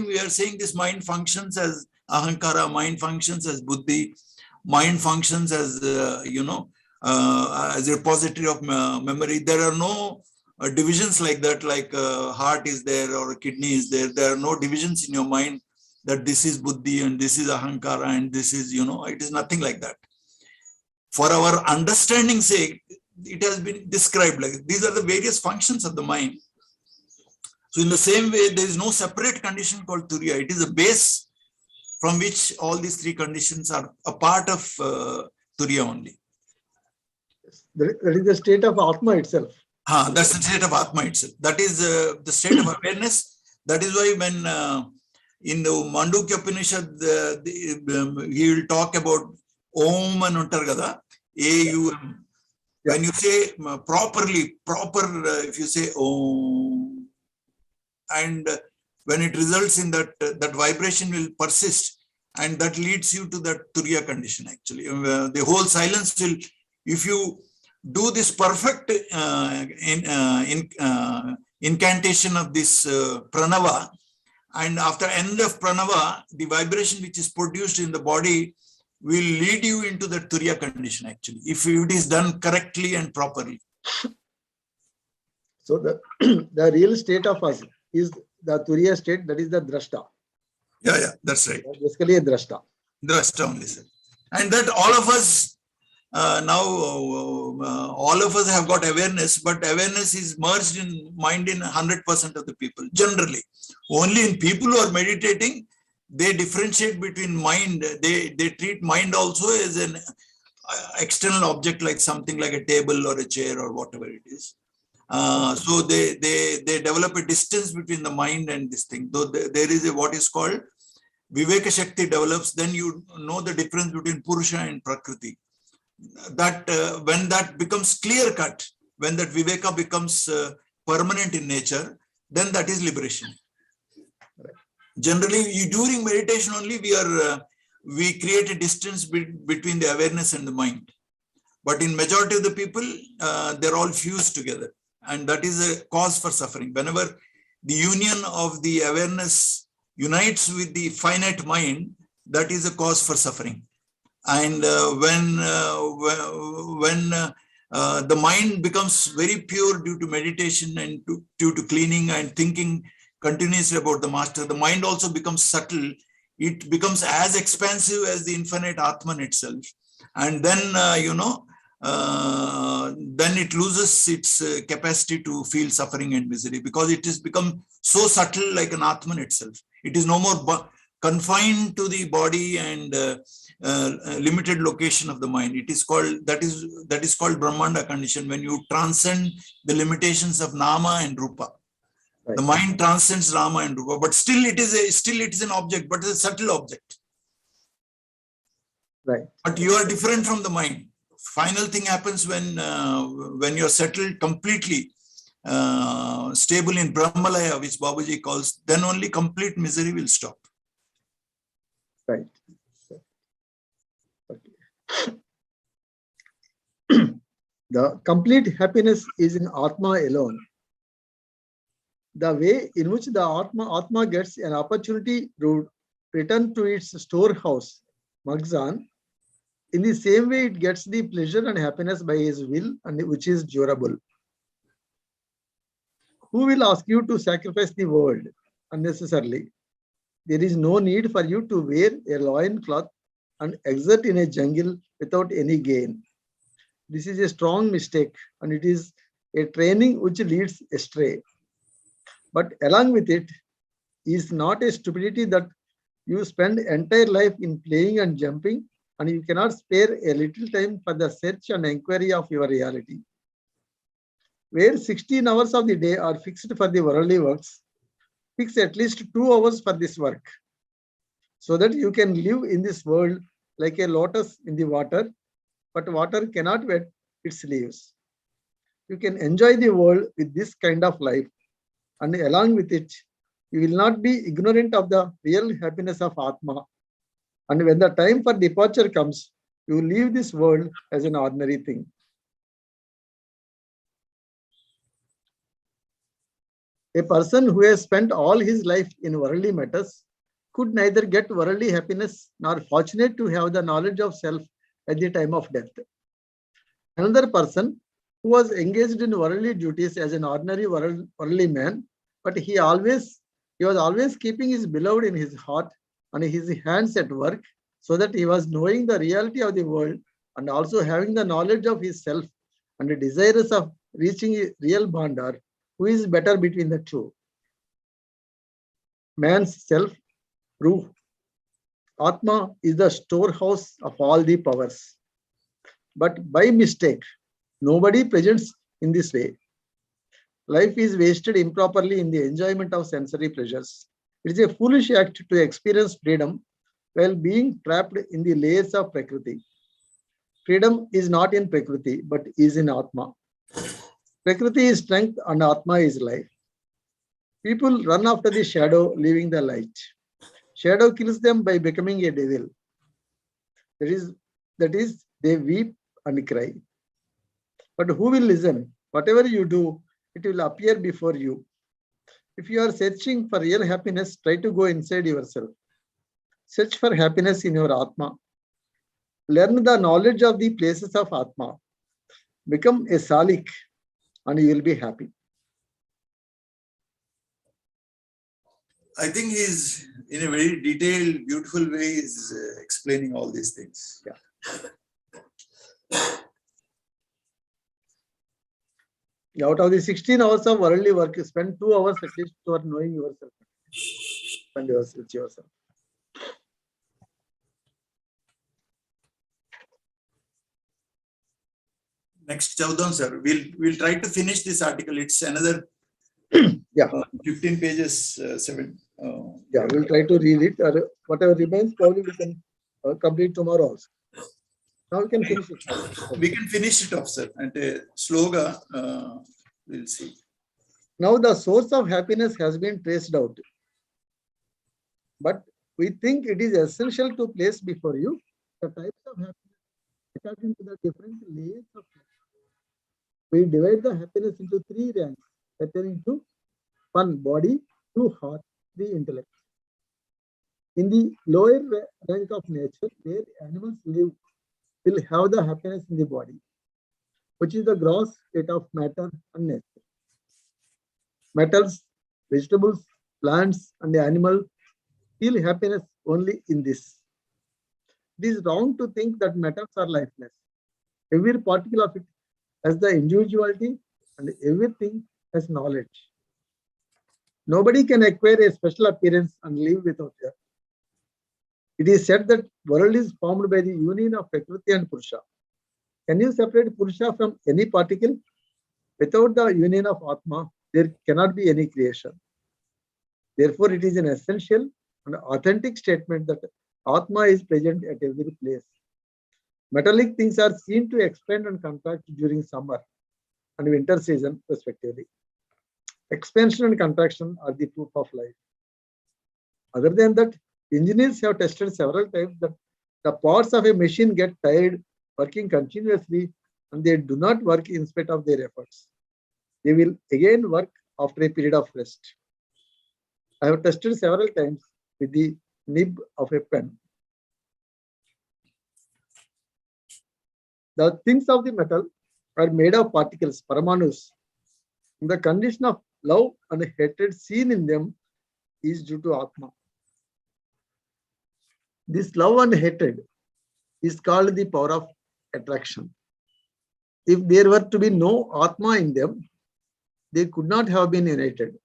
we are saying this mind functions as ahankara, mind functions as buddhi, mind functions as, as a repository of memory. There are no divisions like that, like heart is there or kidney is there. There are no divisions in your mind that this is buddhi and this is ahankara and this is, it is nothing like that. For our understanding's sake, it has been described like these are the various functions of the mind. So in the same way, there is no separate condition called turiya. It is a base from which all these three conditions are a part of turiya only. That is the state of Atma itself. That's the state of Atma itself. That is the state of awareness. That is why when in the Mandukya Upanishad, he will talk about Om and Untargada, A-U-M. Yeah. When you say proper, if you say Om, and when it results in that, that vibration will persist, and that leads you to that turiya condition actually. The whole silence will, if you do this perfect incantation of this pranava, and after end of pranava, the vibration which is produced in the body will lead you into the turiya condition actually, if it is done correctly and properly. So the real state of us is the turiya state, that is the drashta. Yeah, that's right. Basically a drashta. Drashta only, sir. And that all of us all of us have got awareness, but awareness is merged in mind in 100% of the people. Generally, only in people who are meditating, they differentiate between mind. They treat mind also as an external object, like something like a table or a chair or whatever it is. So they develop a distance between the mind and this thing. Though there is a what is called Viveka Shakti develops, then you know the difference between Purusha and Prakriti. That when that becomes clear cut, when that Viveka becomes permanent in nature, then that is liberation. Generally, during meditation only we create a distance between the awareness and the mind. But in majority of the people, they're all fused together. And that is a cause for suffering. Whenever the union of the awareness unites with the finite mind, that is a cause for suffering. And when the mind becomes very pure due to meditation and due to cleaning and thinking continuously about the master, the mind also becomes subtle. It becomes as expansive as the infinite Atman itself. And then, then it loses its capacity to feel suffering and misery, because it has become so subtle like an Atman itself. It is no more confined to the body and limited location of the mind. It is called, that is called Brahmanda Condition, when you transcend the limitations of Nama and Rupa. Right. The mind transcends Nama and Rupa, but still it is an object, but it's a subtle object. Right. But you are different from the mind. Final thing happens when you're settled completely, stable in Brahmalaya, which Babuji calls, then only complete misery will stop. Right. The complete happiness is in Atma alone. The way in which the Atma gets an opportunity to return to its storehouse, Magzan, in the same way it gets the pleasure and happiness by his will, and which is durable. Who will ask you to sacrifice the world unnecessarily? There is no need for you to wear a loincloth and exert in a jungle without any gain. This is a strong mistake, and it is a training which leads astray. But along with it is not a stupidity that you spend entire life in playing and jumping, and you cannot spare a little time for the search and inquiry of your reality. Where 16 hours of the day are fixed for the worldly works, fix at least 2 hours for this work, so that you can live in this world like a lotus in the water, but water cannot wet its leaves. You can enjoy the world with this kind of life, and along with it, you will not be ignorant of the real happiness of Atma. And when the time for departure comes, you will leave this world as an ordinary thing. A person who has spent all his life in worldly matters could neither get worldly happiness nor fortunate to have the knowledge of self at the time of death. Another person who was engaged in worldly duties as an ordinary worldly man, but he was always keeping his beloved in his heart and his hands at work, so that he was knowing the reality of the world and also having the knowledge of his self and desirous of reaching a real bondar. Who is better between the two? Man's self, Ruh. Atma is the storehouse of all the powers. But by mistake, nobody presents in this way. Life is wasted improperly in the enjoyment of sensory pleasures. It is a foolish act to experience freedom while being trapped in the layers of Prakriti. Freedom is not in Prakriti, but is in Atma. Prakriti is strength and Atma is life. People run after the shadow, leaving the light. Shadow kills them by becoming a devil. That is, they weep and cry. But who will listen? Whatever you do, it will appear before you. If you are searching for real happiness, try to go inside yourself. Search for happiness in your Atma. Learn the knowledge of the places of Atma. Become a Salik and you will be happy. I think he's, in a very detailed, beautiful way, is explaining all these things. Yeah. Out of the 16 hours of worldly work, spend 2 hours at least for knowing yourself. Spend with yourself. Next, Chowdhury sir, we'll try to finish this article. It's another 15 pages. We'll try to read it. Or whatever remains, probably we can complete tomorrow also. Now we can finish it. We can finish it off, sir. And sloga, we'll see. Now the source of happiness has been traced out. But we think it is essential to place before you the types of happiness according to the different layers of happiness. We divide the happiness into 3 ranks, pertaining to 1 body, 2 heart, 3 intellect. In the lower rank of nature, where animals live, will have the happiness in the body, which is the gross state of matter and nature. Metals, vegetables, plants, and the animal feel happiness only in this. It is wrong to think that metals are lifeless. Every particle of it has the individuality and everything has knowledge. Nobody can acquire a special appearance and live without it. It is said that world is formed by the union of Prakriti and Purusha. Can you separate Purusha from any particle? Without the union of Atma, there cannot be any creation. Therefore, it is an essential and authentic statement that Atma is present at every place. Metallic things are seen to expand and contract during summer and winter season, respectively. Expansion and contraction are the proof of life. Other than that, engineers have tested several times that the parts of a machine get tired working continuously and they do not work in spite of their efforts. They will again work after a period of rest. I have tested several times with the nib of a pen. The things of the metal are made of particles, paramanus. The condition of love and hatred seen in them is due to Atma. This love and hatred is called the power of attraction. If there were to be no Atma in them, they could not have been united.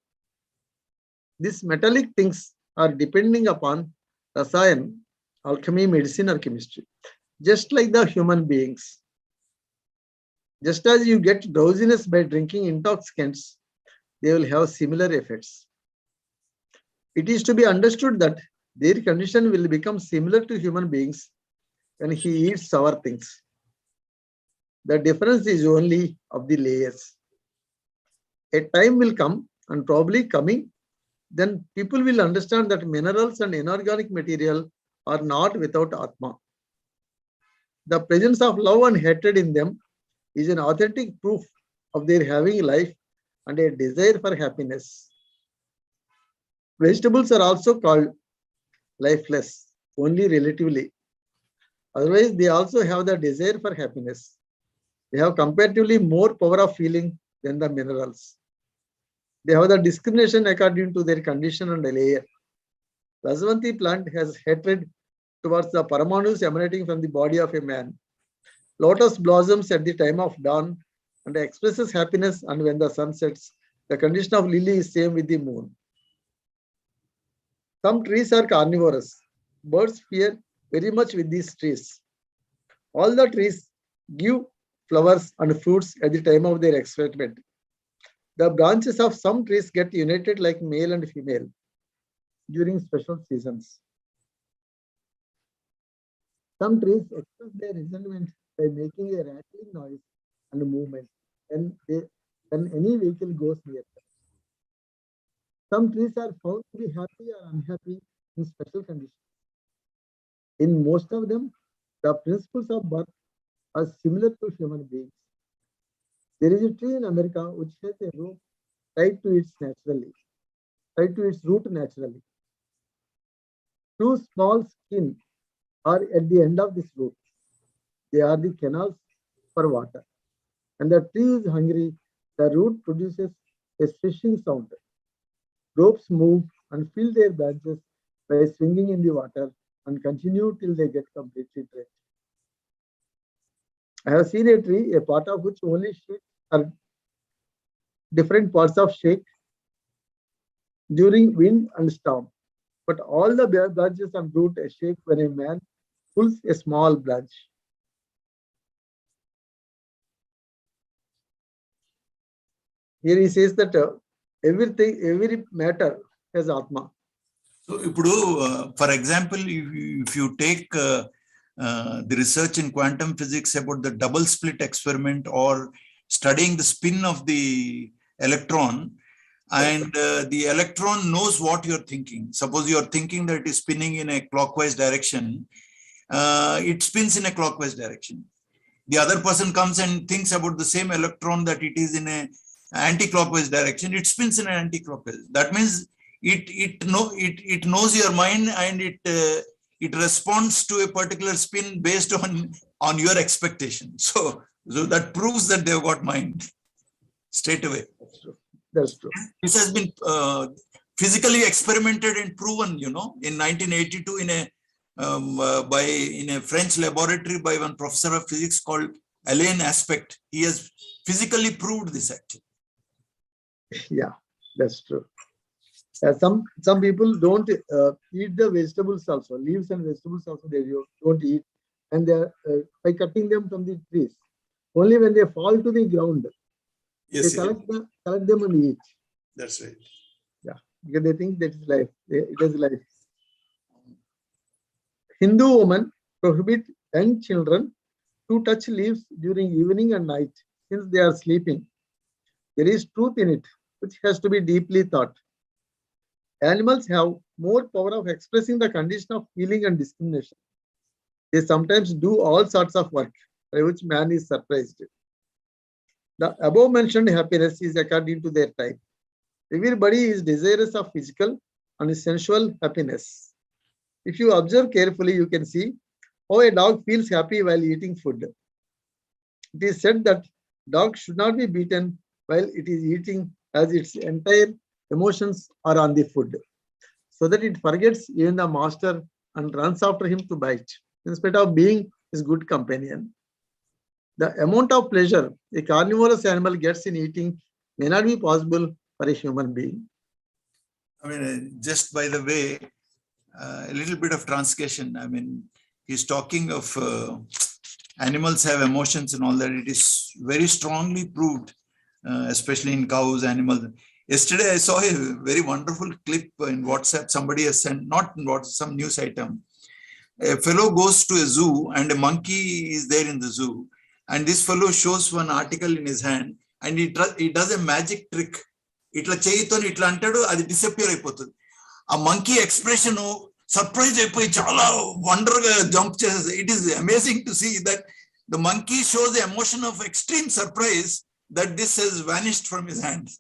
These metallic things are depending upon rasayan, alchemy, medicine, or chemistry, just like the human beings. Just as you get drowsiness by drinking intoxicants, they will have similar effects. It is to be understood that their condition will become similar to human beings when he eats sour things. The difference is only of the layers. A time will come, and probably coming, then people will understand that minerals and inorganic material are not without Atma. The presence of love and hatred in them is an authentic proof of their having life and a desire for happiness. Vegetables are also called lifeless, only relatively. Otherwise, they also have the desire for happiness. They have comparatively more power of feeling than the minerals. They have the discrimination according to their condition and layer. Lasvanti plant has hatred towards the paramanus emanating from the body of a man. Lotus blossoms at the time of dawn and expresses happiness, and when the sun sets, the condition of lily is same with the moon. Some trees are carnivorous. Birds fear very much with these trees. All the trees give flowers and fruits at the time of their excitement. The branches of some trees get united like male and female during special seasons. Some trees express their resentment by making a rattling noise and movement when any vehicle goes near them. Some trees are found to be happy or unhappy in special conditions. In most of them, the principles of birth are similar to human beings. There is a tree in America which has a rope tied to its root naturally. Two small skins are at the end of this rope. They are the canals for water. When the tree is hungry, the root produces a swishing sound. Ropes move and fill their branches by swinging in the water and continue till they get completely drenched. I have seen a tree, a part of which only shakes or different parts of shake during wind and storm. But all the bare branches and root shake when a man pulls a small branch. Here he says that every matter has Atma. So, for example, if you take the research in quantum physics about the double slit experiment or studying the spin of the electron, and the electron knows what you're thinking. Suppose you're thinking that it is spinning in a clockwise direction, it spins in a clockwise direction. The other person comes and thinks about the same electron that it is in a anti-clockwise direction, it spins in an anti-clockwise. That means it knows your mind, and it responds to a particular spin based on your expectation. So that proves that they've got mind straight away. That's true. That's true. This has been physically experimented and proven, in 1982 in a French laboratory by one professor of physics called Alain Aspect. He has physically proved this actually. Yeah, that's true. Some people don't eat the vegetables also, leaves and vegetables also they don't eat, and they are by cutting them from the trees. Only when they fall to the ground, yes, they collect them and eat. That's right. Yeah, because they think that is life. It is life. Hindu women prohibit young children to touch leaves during evening and night since they are sleeping. There is truth in it, which has to be deeply thought. Animals have more power of expressing the condition of feeling and discrimination. They sometimes do all sorts of work by which man is surprised. The above mentioned happiness is according to their type. Everybody is desirous of physical and sensual happiness. If you observe carefully, you can see how a dog feels happy while eating food. It is said that dog should not be beaten while it is eating, as its entire emotions are on the food, so that it forgets even the master and runs after him to bite, instead of being his good companion. The amount of pleasure a carnivorous animal gets in eating may not be possible for a human being. I mean, just by the way, a little bit of transgression. I mean, he's talking of animals have emotions and all that. It is very strongly proved, especially in cows, animals. Yesterday, I saw a very wonderful clip in WhatsApp. Somebody has sent, not in WhatsApp, some news item. A fellow goes to a zoo and a monkey is there in the zoo. And this fellow shows one article in his hand and he does a magic trick. Itla cheyito itla antadu, adi disappear ayipotundi. A monkey expression, surprise ayipoyi chala wonder jump chesesi. It is amazing to see that the monkey shows the emotion of extreme surprise that this has vanished from his hand.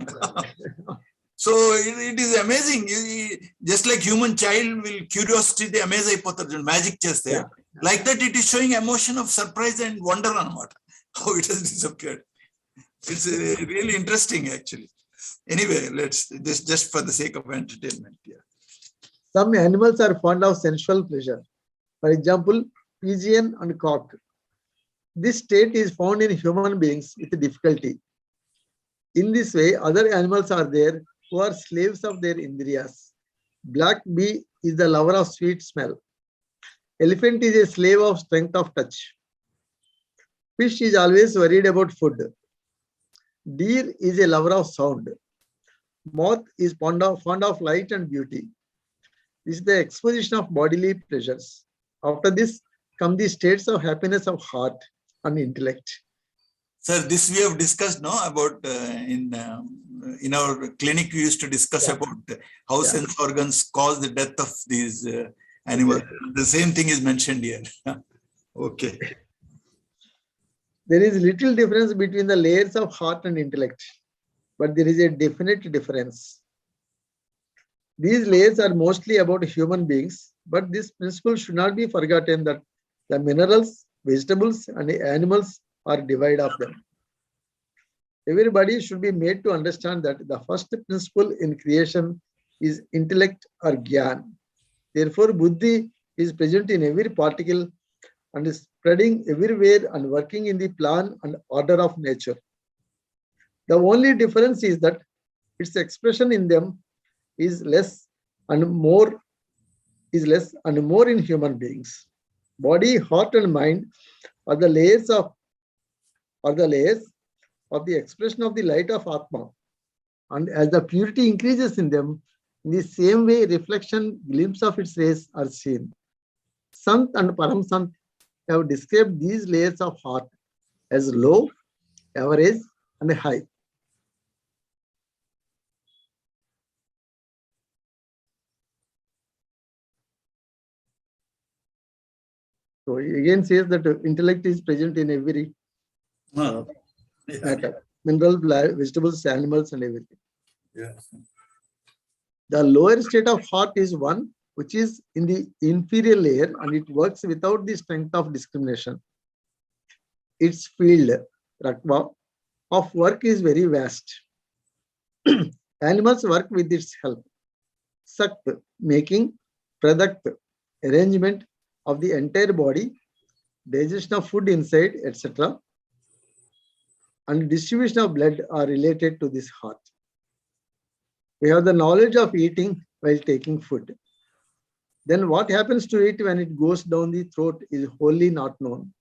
So it is amazing. Just like human child will curiosity the amaze ayipotaru magic cheste. Like that, it is showing emotion of surprise and wonder on what how it has disappeared. It's really interesting, actually. Anyway, let's just for the sake of entertainment. Yeah. Some animals are fond of sensual pleasure. For example, pigeon and cock. This state is found in human beings with difficulty. In this way, other animals are there who are slaves of their indriyas. Black bee is the lover of sweet smell. Elephant is a slave of strength of touch. Fish is always worried about food. Deer is a lover of sound. Moth is fond of light and beauty. This is the exposition of bodily pleasures. After this come the states of happiness of heart and intellect. Sir, this we have discussed about in our clinic. We used to discuss about how sense organs cause the death of these animals. The same thing is mentioned here. Okay. There is little difference between the layers of heart and intellect, but there is a definite difference. These layers are mostly about human beings, but this principle should not be forgotten that the minerals, vegetables, and the animals are divided of them. Everybody should be made to understand that the first principle in creation is intellect or gyan. Therefore, buddhi is present in every particle and is spreading everywhere and working in the plan and order of nature. The only difference is that its expression in them is less and more in human beings. Body, heart, and mind are the layers of the expression of the light of Atma. And as the purity increases in them, in the same way reflection, glimpse of its rays are seen. Sant and Param Sant have described these layers of heart as low, average, and high. So he again says that intellect is present in every matter, mineral, vegetables, animals, and everything. Yes. The lower state of heart is one which is in the inferior layer and it works without the strength of discrimination. Its field, rakva, of work is very vast. Animals work with its help. Sakt, making, pradakt, arrangement of the entire body, digestion of food inside, etc. and distribution of blood are related to this heart. We have the knowledge of eating while taking food. Then what happens to it when it goes down the throat is wholly not known.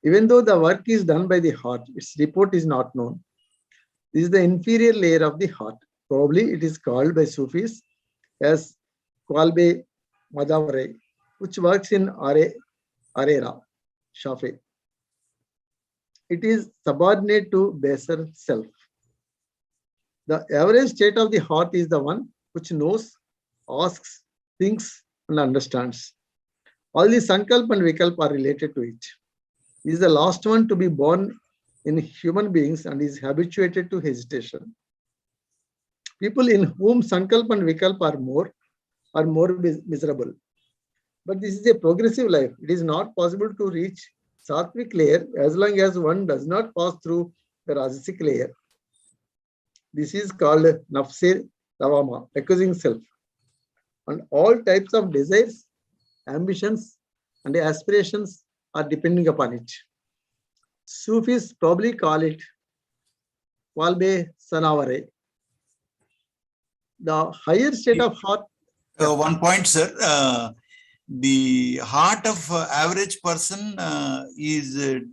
Even though the work is done by the heart, its report is not known. This is the inferior layer of the heart. Probably it is called by Sufis as Kwalbe Madavare, which works in Arera, Shafe. It is subordinate to baser self. The average state of the heart is the one which knows, asks, thinks, and understands. All the sankalp and vikalp are related to it. It is the last one to be born in human beings and is habituated to hesitation. People in whom sankalp and vikalp are more miserable. But this is a progressive life. It is not possible to reach sattvic layer as long as one does not pass through the rajasic layer. This is called nafse lavama, accusing self. And all types of desires, ambitions, and aspirations are depending upon it. Sufis probably call it Walbe Sanavare. The higher state of heart. One point, sir. The heart of average person is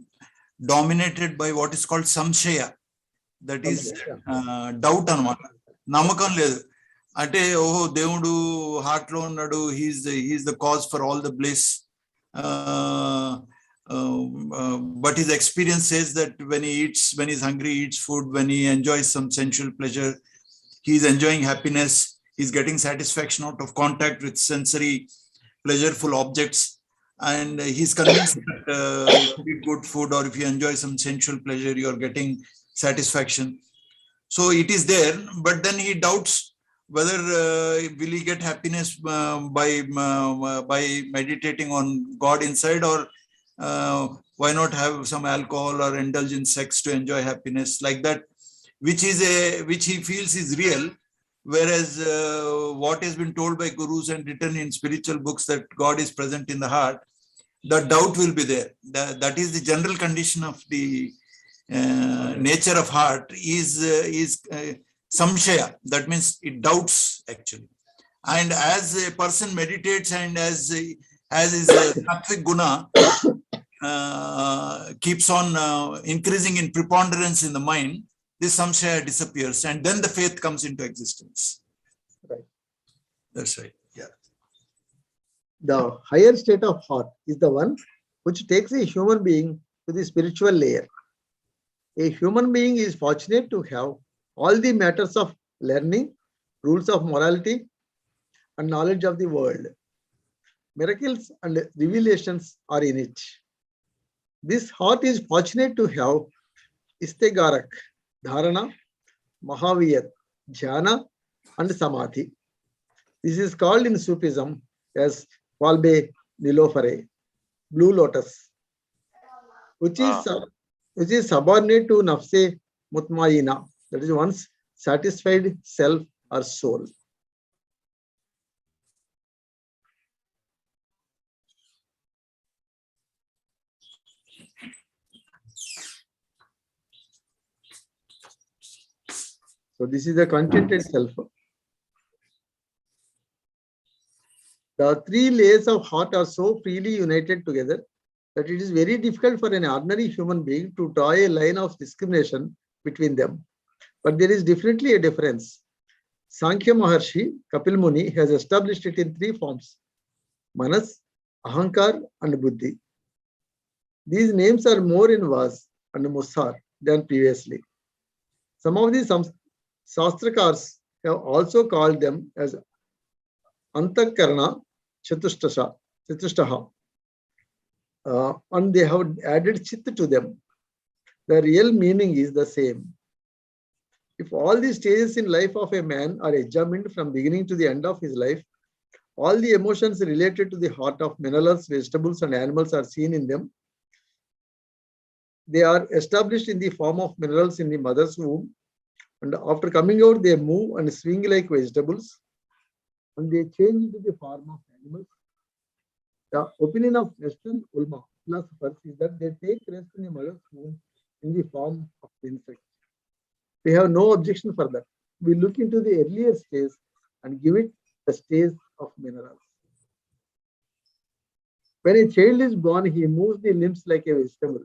dominated by what is called samshaya. That is doubt anamata. Namakam ledu. అంటే ఓహో దేవుడు heart లో ఉన్నాడు, he's the cause for all the bliss, but his experience says that when he's hungry, he eats food, when he enjoys some sensual pleasure, he's enjoying happiness, he's getting satisfaction out of contact with sensory pleasureful objects, and he's convinced that if you eat good food or if you enjoy some sensual pleasure, you're getting satisfaction. So it is there, but then he doubts whether will he get happiness by meditating on God inside, or why not have some alcohol or indulge in sex to enjoy happiness, like that, which he feels is real. Whereas what has been told by gurus and written in spiritual books that God is present in the heart, the doubt will be there. That is the general condition of the nature of heart is samshaya. That means it doubts actually. And as a person meditates and as his sattvic guna keeps on increasing in preponderance in the mind, this samshaya disappears, and then the faith comes into existence. Right. That's right. Yeah. The higher state of heart is the one which takes a human being to the spiritual layer. A human being is fortunate to have all the matters of learning, rules of morality, and knowledge of the world. Miracles and revelations are in it. This heart is fortunate to have Istegarak, Dharana, Mahaviyat, Jhana, and Samadhi. This is called in Sufism as Valbe Nilofare, blue lotus, which is subordinate to Nafse Mutmaina, that is one's satisfied self or soul. So this is the contented self. The three layers of heart are so freely united together that it is very difficult for an ordinary human being to draw a line of discrimination between them. But there is definitely a difference. Sankhya Maharshi, Kapil Muni, has established it in three forms: Manas, Ahankar, and Buddhi. These names are more in Vas and Musar than previously. Some of the Shastrakars have also called them as Antakarana Chatushtaha, and they have added Chit to them. The real meaning is the same. If all the stages in life of a man are examined from beginning to the end of his life, all the emotions related to the heart of minerals, vegetables, and animals are seen in them. They are established in the form of minerals in the mother's womb, and after coming out, they move and swing like vegetables, and they change into the form of animals. The opinion of Western ulama philosophers is that they take rest in the mother's womb in the form of insects. We have no objection for that. We look into the earlier stage and give it the stage of minerals. When a child is born, he moves the limbs like a vegetable.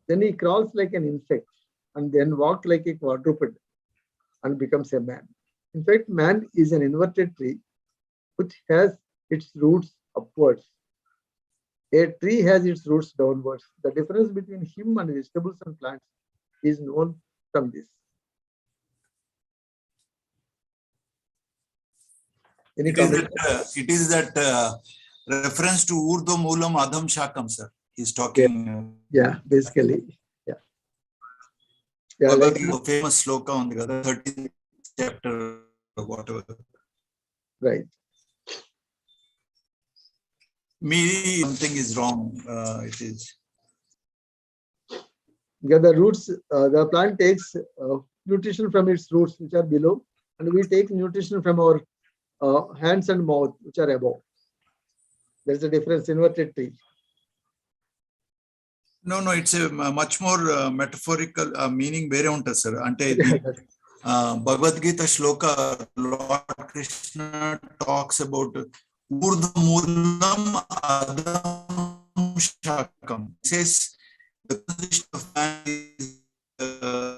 Then he crawls like an insect, and then walks like a quadruped and becomes a man. In fact, man is an inverted tree which has its roots upwards. A tree has its roots downwards. The difference between him and vegetables and plants is known from this. Any comment? It is that reference to Urdhva Moolam Adham Shakam, sir. He's talking. Yeah, basically. Yeah. Yeah, Like like the famous sloka on the 13th chapter or whatever. right. Me, something is wrong. It is. Yeah, the roots, the plant takes nutrition from its roots, which are below, and we take nutrition from our hands and mouth, which are above. There's a difference, inverted tree. No, it's a much more metaphorical meaning. Very unta, sir. Ante Bhagavad Gita shloka, Lord Krishna talks about Urdhva Moolam Adham Shakam. He says the condition of man is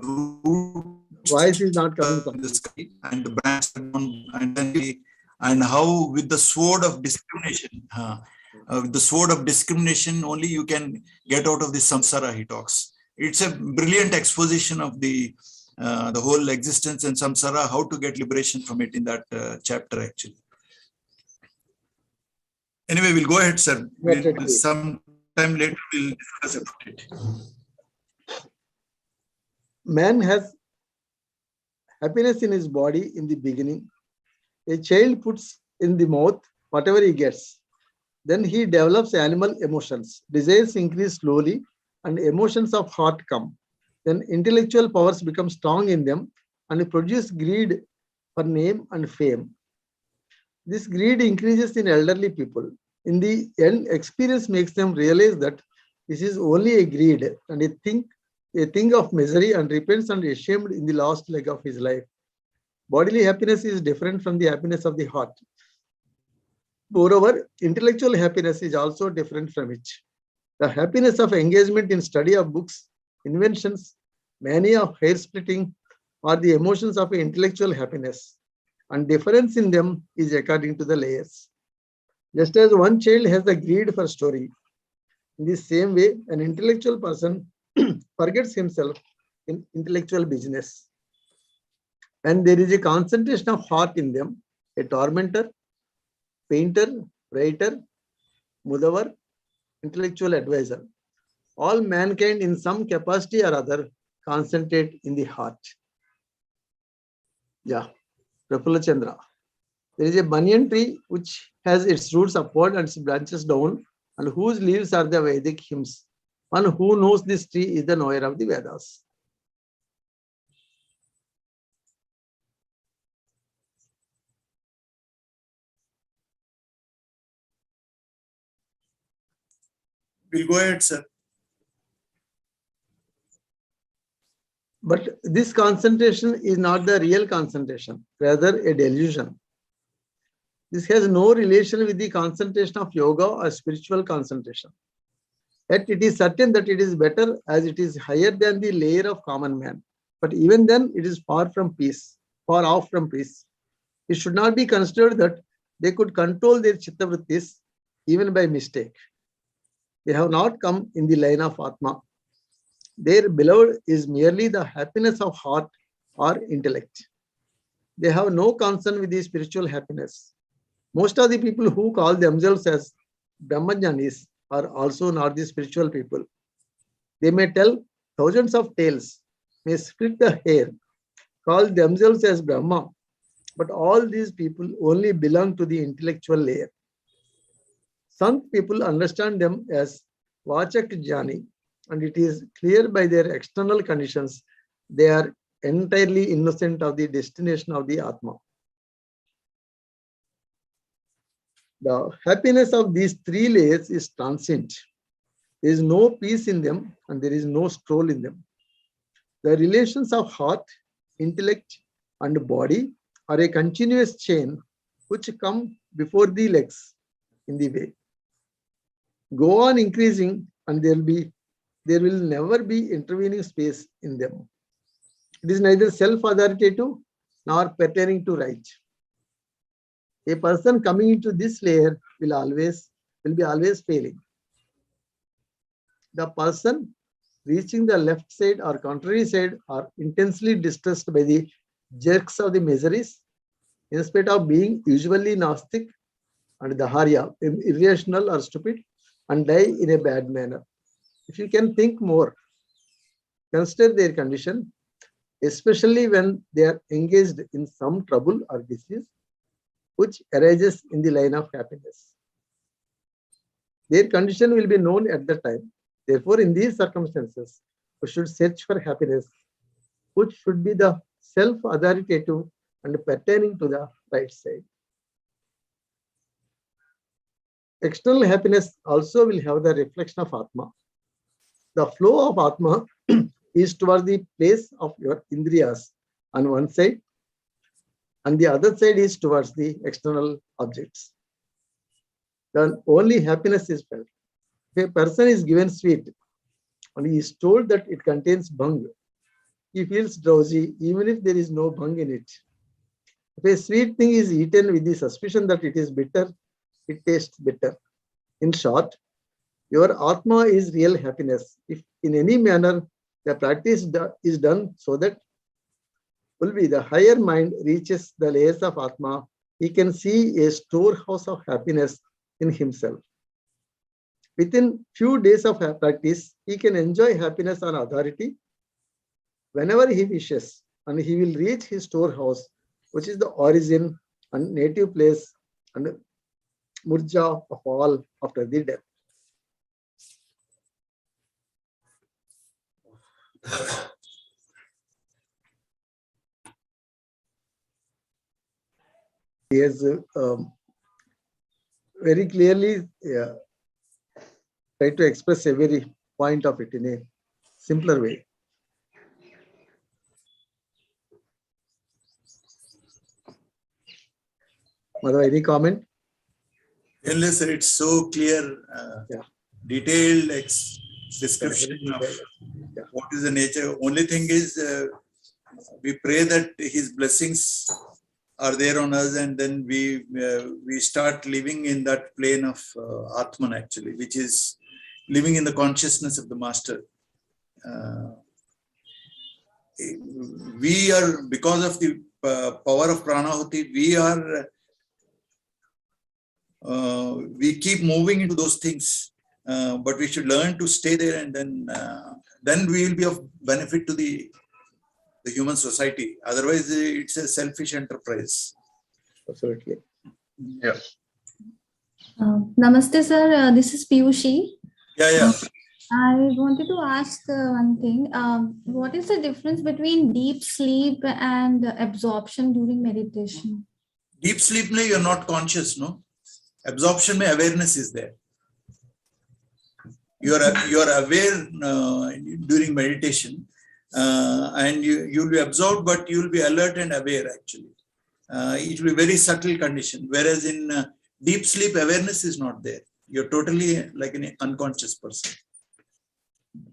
roots voice is not coming from the sky and the branch and then and how with the sword of discrimination, with the sword of discrimination only you can get out of the samsara, he talks. It's a brilliant exposition of the whole existence and samsara, how to get liberation from it in that chapter actually. Anyway, we'll go ahead, sir. Some time later we'll discuss about it. Man has happiness in his body in the beginning. A child puts in the mouth whatever he gets. Then he develops animal emotions. Desires increase slowly and emotions of heart come. Then intellectual powers become strong in them and produce greed for name and fame. This greed increases in elderly people. In the end, experience makes them realize that this is only a greed and a thing of misery, and repents and is ashamed in the last leg of his life. Bodily happiness is different from the happiness of the heart. Moreover, intellectual happiness is also different from it. The happiness of engagement in study of books, inventions, mania of hair splitting are the emotions of intellectual happiness, and difference in them is according to the layers. Just as one child has the greed for story, in the same way, an intellectual person forgets himself in intellectual business. And there is a concentration of heart in them, a tormentor, painter, writer, mudavar, intellectual advisor. All mankind in some capacity or other concentrate in the heart. Yeah, Prafula Chandra. There is a banyan tree which has its roots upward and its branches down, and whose leaves are the Vedic hymns. One who knows this tree is the knower of the Vedas. We'll go ahead, sir. But this concentration is not the real concentration, rather a delusion. This has no relation with the concentration of yoga or spiritual concentration. Yet it is certain that it is better as it is higher than the layer of common man. But even then, it is far from peace, far off from peace. It should not be considered that they could control their chittavrittis even by mistake. They have not come in the line of Atma. Their beloved is merely the happiness of heart or intellect. They have no concern with the spiritual happiness. Most of the people who call themselves as Brahmajanis are also not the spiritual people. They may tell thousands of tales, may split the hair, call themselves as Brahma, but all these people only belong to the intellectual layer. Some people understand them as Vachak Jani, and it is clear by their external conditions they are entirely innocent of the destination of the Atma. The happiness of these three layers is transient. There is no peace in them and there is no stroll in them. The relations of heart, intellect, and body are a continuous chain which come before the legs in the way. Go on increasing and there will never be intervening space in them. It is neither self-authoritative nor pertaining to right. A person coming into this layer will be always failing. The person reaching the left side or contrary side are intensely distressed by the jerks of the miseries, in spite of being usually Gnostic and Daharya, irrational or stupid, and die in a bad manner. If you can think more, consider their condition, especially when they are engaged in some trouble or disease which arises in the line of happiness. Their condition will be known at the time. Therefore, in these circumstances, we should search for happiness, which should be the self-authoritative and pertaining to the right side. External happiness also will have the reflection of Atma. The flow of Atma is towards the place of your Indriyas on one side, and the other side is towards the external objects. Then only happiness is felt. If a person is given sweet and he is told that it contains bhang, he feels drowsy even if there is no bhang in it. If a sweet thing is eaten with the suspicion that it is bitter, it tastes bitter. In short, your Atma is real happiness. If in any manner the practice is done so that the higher mind reaches the layers of Atma, he can see a storehouse of happiness in himself. Within few days of practice, he can enjoy happiness on authority whenever he wishes, and he will reach his storehouse, which is the origin and native place and murja of all after the death. He has very clearly tried to express every point of it in a simpler way. Madhav, any comment? Yes, sir, it's so clear, detailed description of what is the nature. Only thing is, we pray that his blessings are there on us, and then we start living in that plane of Atman, actually, which is living in the consciousness of the Master. We are, because of the power of Pranahuti, we keep moving into those things, but we should learn to stay there, and then we will be of benefit to the human society. Otherwise, it's a selfish enterprise. Absolutely. Yes. Namaste, sir. This is Piyushi. Yeah. I wanted to ask one thing. What is the difference between deep sleep and absorption during meditation? Deep sleep, you are not conscious, no? Absorption, awareness is there. You are aware during meditation, and you will be absorbed, but you will be alert and aware, actually. It will be very subtle condition. Whereas in deep sleep, awareness is not there. You're totally like an unconscious person.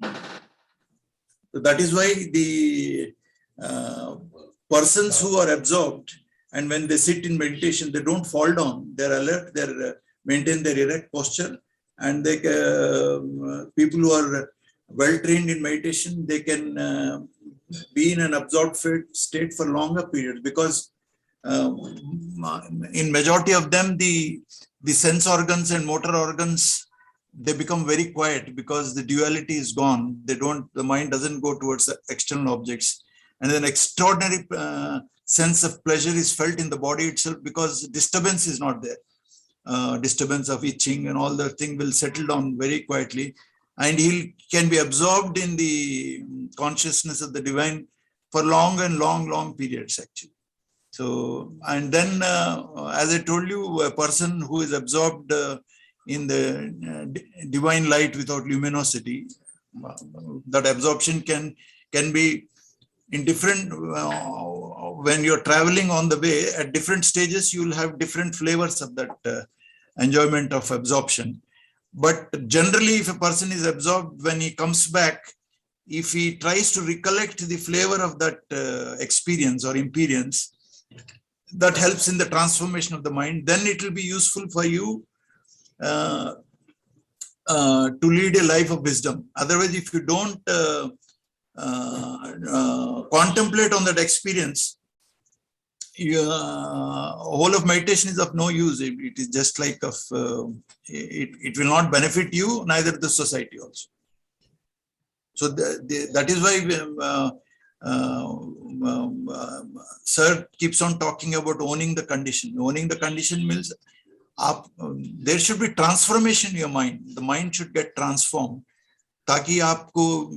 So that is why the persons who are absorbed, and when they sit in meditation, they don't fall down. They're alert. They maintain their erect posture, and they people who are well trained in meditation, they can be in an absorbed state for longer periods, because in majority of them, the sense organs and motor organs, they become very quiet because the duality is gone. The mind doesn't go towards the external objects, and an extraordinary sense of pleasure is felt in the body itself, because disturbance is not there. Disturbance of itching and all that thing will settle down very quietly, and he can be absorbed in the consciousness of the divine for long periods, actually. So, and then as I told you, a person who is absorbed in the divine light without luminosity, that absorption can be in different, when you're traveling on the way, at different stages, you will have different flavors of that enjoyment of absorption. But generally, if a person is absorbed, when he comes back, if he tries to recollect the flavor of that experience or imperience, that helps in the transformation of the mind. Then it will be useful for you to lead a life of wisdom. Otherwise, if you don't contemplate on that experience, whole of meditation is of no use. It is just like it will not benefit you, neither the society also. So that is why Sir keeps on talking about owning the condition. Owning the condition means there should be transformation in your mind. The mind should get transformed. Taki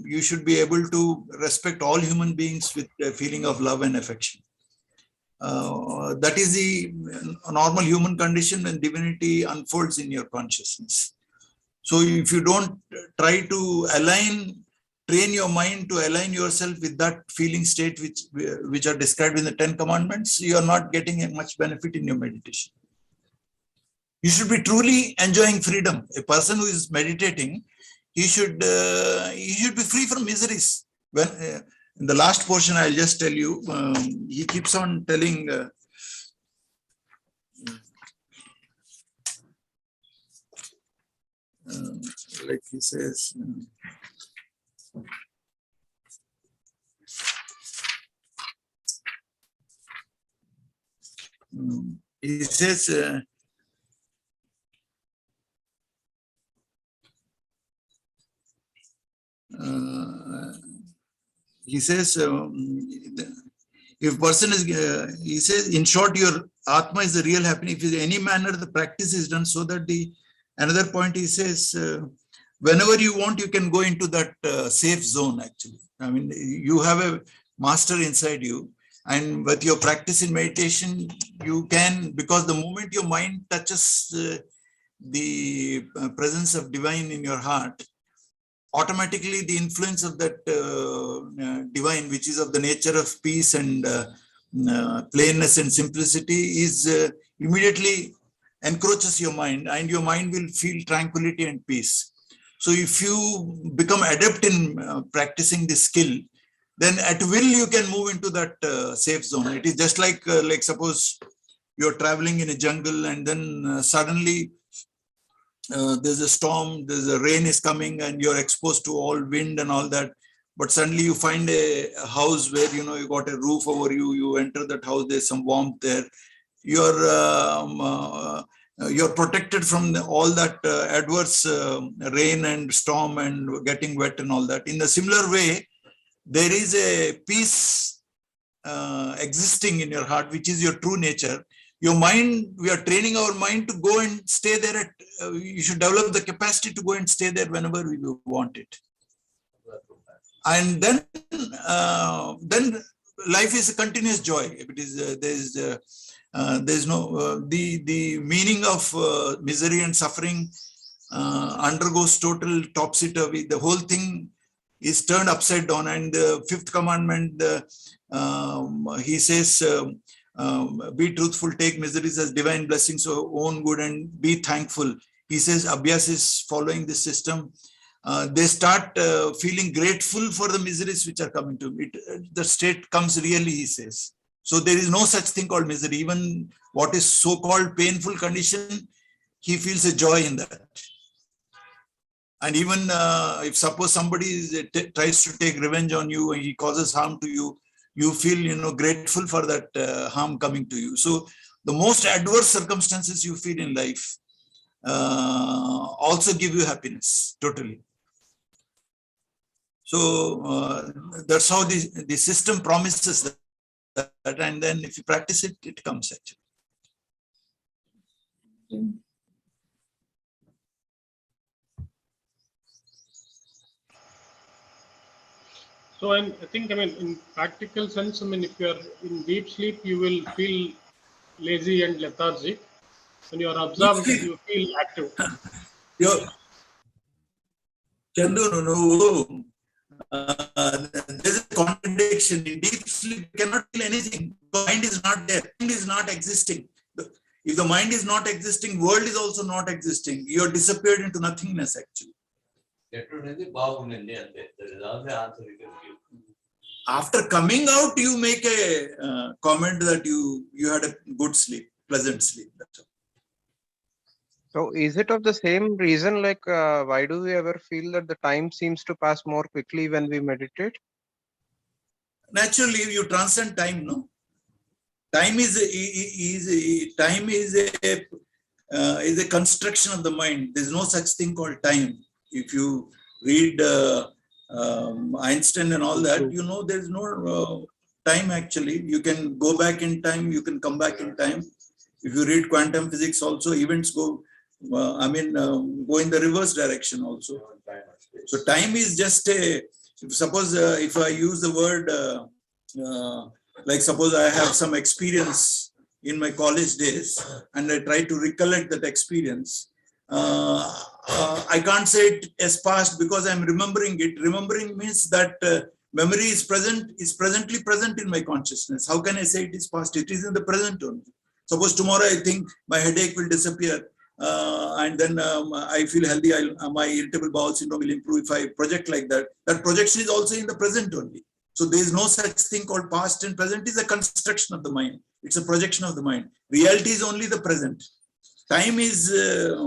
you should be able to respect all human beings with a feeling of love and affection. That is the normal human condition when divinity unfolds in your consciousness. So if you don't try to train your mind to align yourself with that feeling state which are described in the 10 Commandments, you are not getting much benefit in your meditation. You should be truly enjoying freedom. A person who is meditating, he should be free from miseries. When In the last portion, I'll just tell you, he keeps on telling, like he says, he says, if person is, he says, in short, your Atma is the real happiness. If in any manner the practice is done so that another point he says, whenever you want, you can go into that safe zone actually. I mean, you have a master inside you, and with your practice in meditation, you can, because the moment your mind touches the presence of divine in your heart, automatically the influence of that divine, which is of the nature of peace and plainness and simplicity, is immediately encroaches your mind, and your mind will feel tranquility and peace. So if you become adept in practicing this skill, then at will you can move into that safe zone. It is just like suppose you're traveling in a jungle, and then suddenly there's a storm, there's a rain is coming, and you're exposed to all wind and all that. But suddenly you find a house where, you know, you got a roof over you, you enter that house, there's some warmth there. You're protected from all that adverse rain and storm and getting wet and all that. In a similar way, there is a peace existing in your heart, which is your true nature. Your mind, we are training our mind to go and stay there. You should develop the capacity to go and stay there whenever we want it. And then life is a continuous joy. It is there's no the meaning of misery and suffering undergoes total topsy-turvy. The whole thing is turned upside down. And the fifth commandment, he says, be truthful, take miseries as divine blessings, so own good and be thankful. He says Abhyas is following this system. They start feeling grateful for the miseries which are coming to them. The state comes really, he says. So there is no such thing called misery. Even what is so-called painful condition, he feels a joy in that. And even if suppose somebody tries to take revenge on you and he causes harm to you, you feel, you know, grateful for that harm coming to you. So the most adverse circumstances you feel in life also give you happiness, totally. So that's how the system promises that, and then if you practice it, it comes actually. So I think, in practical sense, if you are in deep sleep, you will feel lazy and lethargic. When you are absorbed, you feel active. Chandu, no. There's a contradiction. In deep sleep, you cannot feel anything. The mind is not there. Mind is not existing. If the mind is not existing, world is also not existing. You are disappeared into nothingness, actually. After coming out, you make a comment that you had a good sleep, pleasant sleep. That's all. So is it of the same reason, like why do we ever feel that the time seems to pass more quickly when we meditate? Naturally, you transcend time, no? Time is a construction of the mind. There's no such thing called time. If you read Einstein and all that, you know there's no time actually. You can go back in time, you can come back in time. If you read quantum physics also, events go, go in the reverse direction also. So time is just suppose if I use the word, like suppose I have some experience in my college days and I try to recollect that experience. I can't say it as past because I'm remembering it. Remembering means that memory is presently present in my consciousness. How can I say it is past? It is in the present only. Suppose tomorrow I think my headache will disappear and then I feel healthy, my irritable bowel syndrome will improve if I project like that. That projection is also in the present only. So there is no such thing called past and present. It is a construction of the mind. It's a projection of the mind. Reality is only the present. Time is a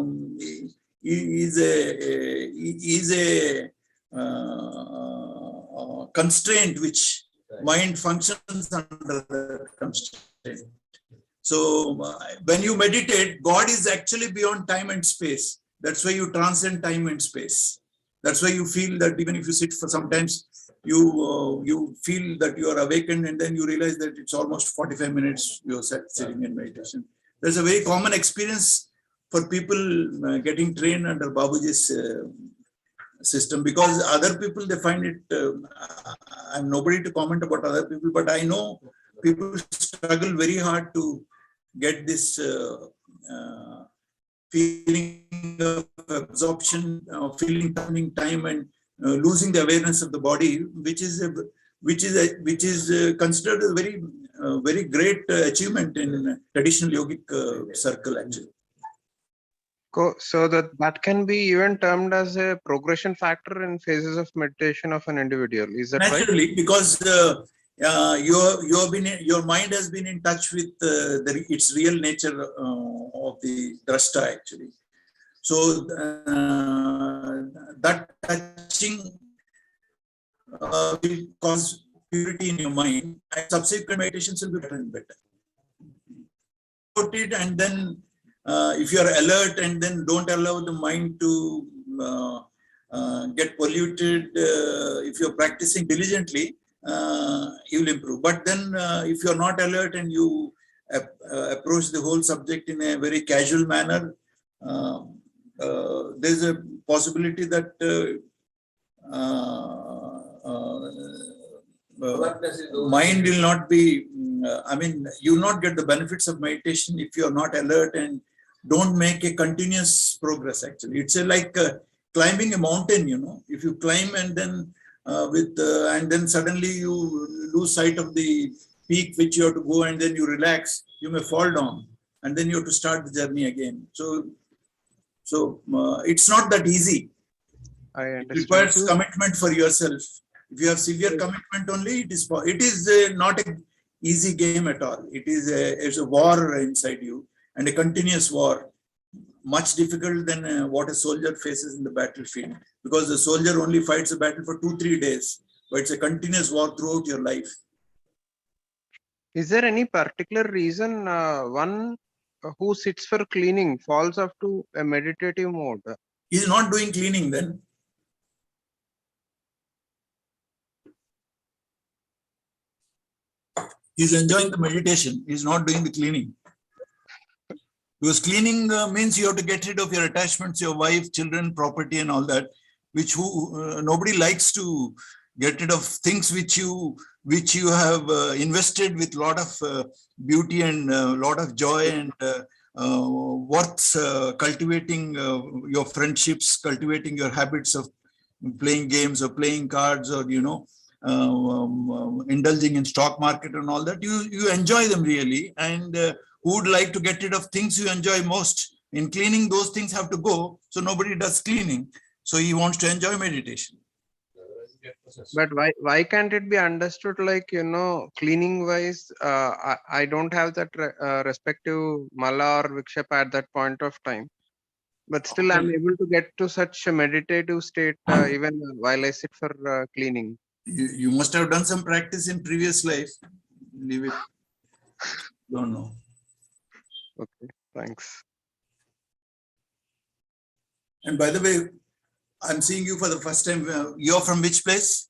constraint which mind functions under the constraint. So when you meditate, God is actually beyond time and space. That's why you transcend time and space. That's why you feel that even if you sit for sometimes, you feel that you are awakened, and then you realize that it's almost 45 minutes you are sitting in meditation. There's a very common experience for people getting trained under Babuji's system, because other people, they find it, I'm nobody to comment about other people, but I know people struggle very hard to get this feeling of absorption, feeling turning time, and losing the awareness of the body, which is considered a very great achievement in traditional yogic circle actually. So that can be even termed as a progression factor in phases of meditation of an individual. Is that naturally, right? Because your mind has been in touch with its real nature of the drashta actually. So that touching will cause purity in your mind, and subsequent meditations will be better and better. Put it, and then if you are alert, and then don't allow the mind to get polluted. If you're practicing diligently, you will improve. But then if you're not alert and you approach the whole subject in a very casual manner, there's a possibility that mind will not be, you will not get the benefits of meditation if you are not alert and don't make a continuous progress actually. It's like climbing a mountain, if you climb and then and then suddenly you lose sight of the peak which you have to go, and then you relax, you may fall down, and then you have to start the journey again. So it's not that easy. I understand. It requires commitment for yourself. If you have severe commitment only, it is not an easy game at all. It's a war inside you, and a continuous war, much difficult than what a soldier faces in the battlefield, because the soldier only fights a battle for 2-3 days, but it's a continuous war throughout your life. Is there any particular reason one who sits for cleaning falls off to a meditative mode? He's not doing cleaning then. He's enjoying the meditation. He's not doing the cleaning. Because cleaning means you have to get rid of your attachments, your wife, children, property, and all that, which nobody likes to get rid of things which you have invested with a lot of beauty and a lot of joy and worth, cultivating your friendships, cultivating your habits of playing games or playing cards, or indulging in stock market and all that. You enjoy them really, and who would like to get rid of things you enjoy most? In cleaning, those things have to go, so nobody does cleaning. So he wants to enjoy meditation. But why can't it be understood like, cleaning wise, I don't have that respective mala or vikshapa at that point of time, but still I'm able to get to such a meditative state even while I sit for cleaning. You must have done some practice in previous life. Leave it. Don't know. Okay, thanks. And by the way, I'm seeing you for the first time. You're from which place?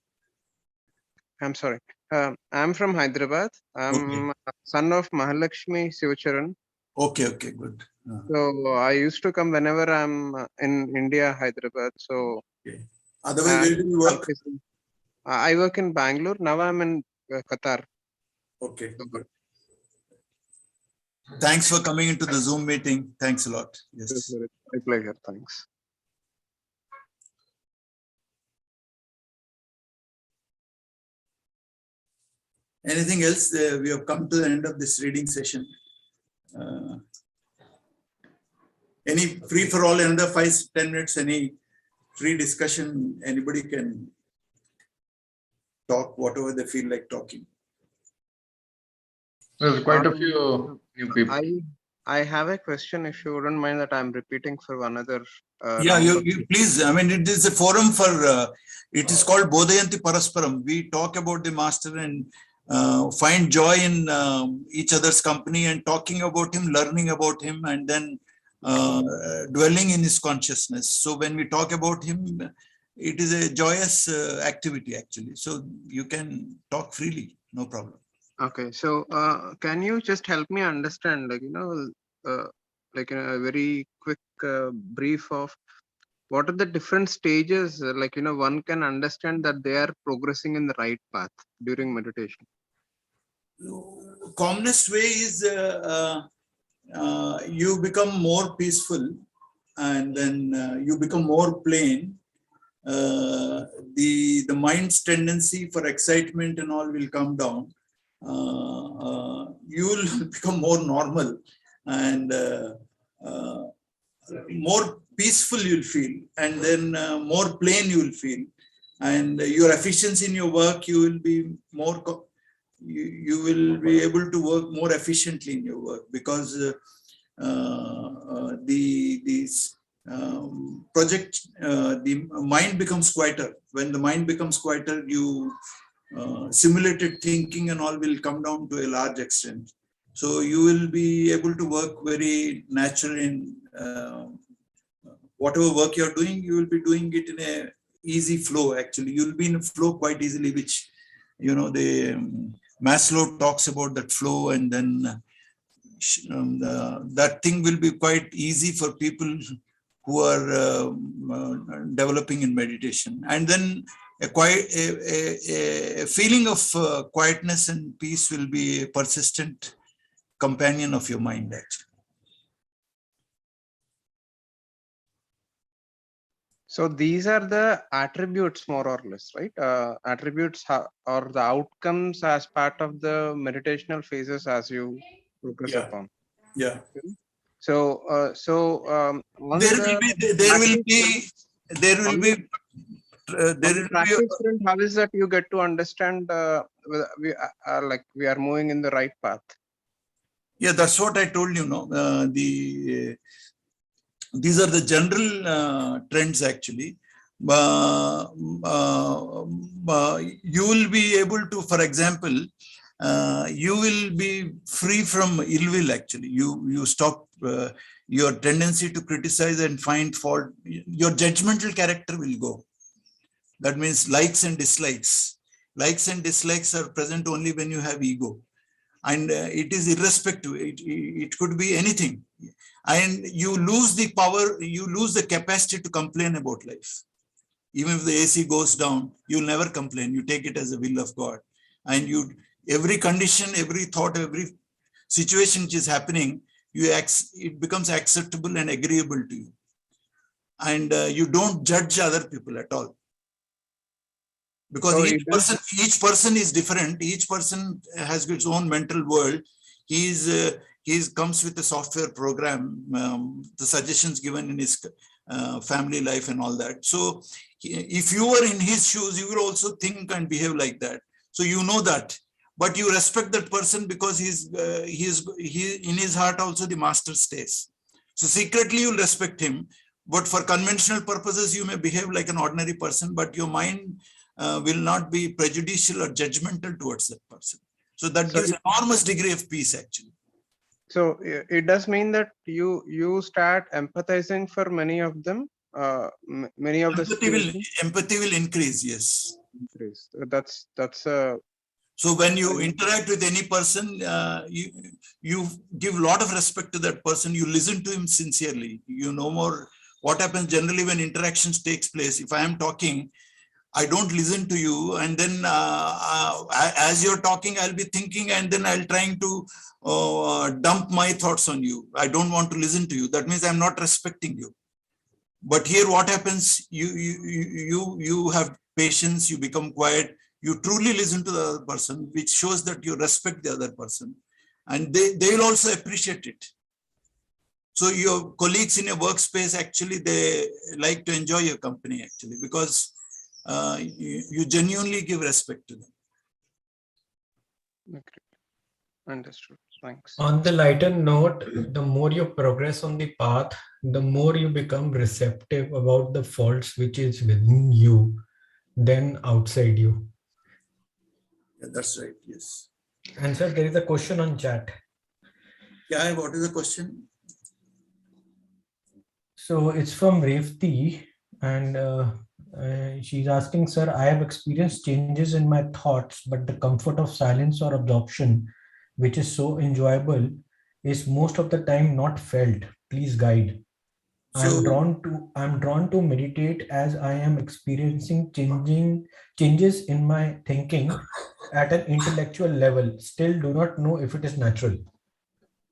I'm sorry. I'm from Hyderabad. I'm son of Mahalakshmi Sivacharan. Okay, good. So I used to come whenever I'm in India, Hyderabad. So otherwise, where do you work? I work in Bangalore. Now I'm in Qatar. Okay, good. Thanks for coming into the Zoom meeting. Thanks a lot. Yes. My pleasure. Thanks. Anything else? We have come to the end of this reading session. Any free for all, another 5-10 minutes, any free discussion, anybody can talk whatever they feel like talking. There's quite a few new people. I have a question, if you wouldn't mind that I'm repeating for another. Yeah, you please. I mean, it is a forum for, it is called Bodhayanti Parasparam. We talk about the master and find joy in each other's company and talking about him, learning about him, and then dwelling in his consciousness. So when we talk about him, it is a joyous activity actually. So you can talk freely, no problem. Okay, so can you just help me understand, like, like a very quick brief of what are the different stages, like, one can understand that they are progressing in the right path during meditation? Commonest way is you become more peaceful, and then you become more plain. The mind's tendency for excitement and all will come down. You will become more normal and more peaceful you'll feel, and then more plain you will feel, and your efficiency in your work, you will be more, you will be able to work more efficiently in your work, because the mind becomes quieter. When the mind becomes quieter, you simulated thinking and all will come down to a large extent. So you will be able to work very naturally in whatever work you're doing, you will be doing it in a easy flow. Actually, you'll be in a flow quite easily, which, the Maslow talks about that flow, and then that thing will be quite easy for people who are developing in meditation. And then a feeling of quietness and peace will be a persistent companion of your mind, actually. So these are the attributes, more or less, right? Attributes or the outcomes as part of the meditational phases as you progress upon. Yeah. So, how is that you get to understand like we are moving in the right path? Yeah, that's what I told you. These are the general trends actually. You will be able to, for example, you will be free from ill will. Actually, you stop your tendency to criticize and find fault. Your judgmental character will go. That means likes and dislikes. Likes and dislikes are present only when you have ego, and it is irrespective. It could be anything, and you lose the power. You lose the capacity to complain about life. Even if the AC goes down, you'll never complain. You take it as a will of God, and every condition, every thought, every situation which is happening, it becomes acceptable and agreeable to you, and you don't judge other people at all, because so each person is different. Each person has its own mental world. He comes with a software program, the suggestions given in his family life and all that. So if you were in his shoes, you will also think and behave like that. So you know that, but you respect that person because he in his heart also the master stays. So secretly you'll respect him, but for conventional purposes you may behave like an ordinary person, but your mind will not be prejudicial or judgmental towards that person. So that gives enormous degree of peace actually. So it does mean that you start empathizing for many of them. Many of empathy will increase. Yes. Increase. That's So when you interact with any person, you give a lot of respect to that person. You listen to him sincerely. You know more. What happens generally when interactions takes place? If I am talking, I don't listen to you, and then as you're talking, I'll be thinking, and then I'll trying to dump my thoughts on you. I don't want to listen to you. That means I'm not respecting you. But here, what happens? You have patience. You become quiet. You truly listen to the other person, which shows that you respect the other person, and they will also appreciate it. So your colleagues in your workspace actually they like to enjoy your company actually, because you genuinely give respect to them. Okay. Understood. Thanks. On the lighter note, the more you progress on the path, the more you become receptive about the faults which is within you than outside you. Yeah, that's right. Yes. And sir, there is a question on chat. Yeah, what is the question? So it's from Revti, and she's asking, sir, I have experienced changes in my thoughts, but the comfort of silence or absorption, which is so enjoyable, is most of the time not felt. Please guide. I'm drawn to meditate as I am experiencing changes in my thinking at an intellectual level. Still do not know if it is natural.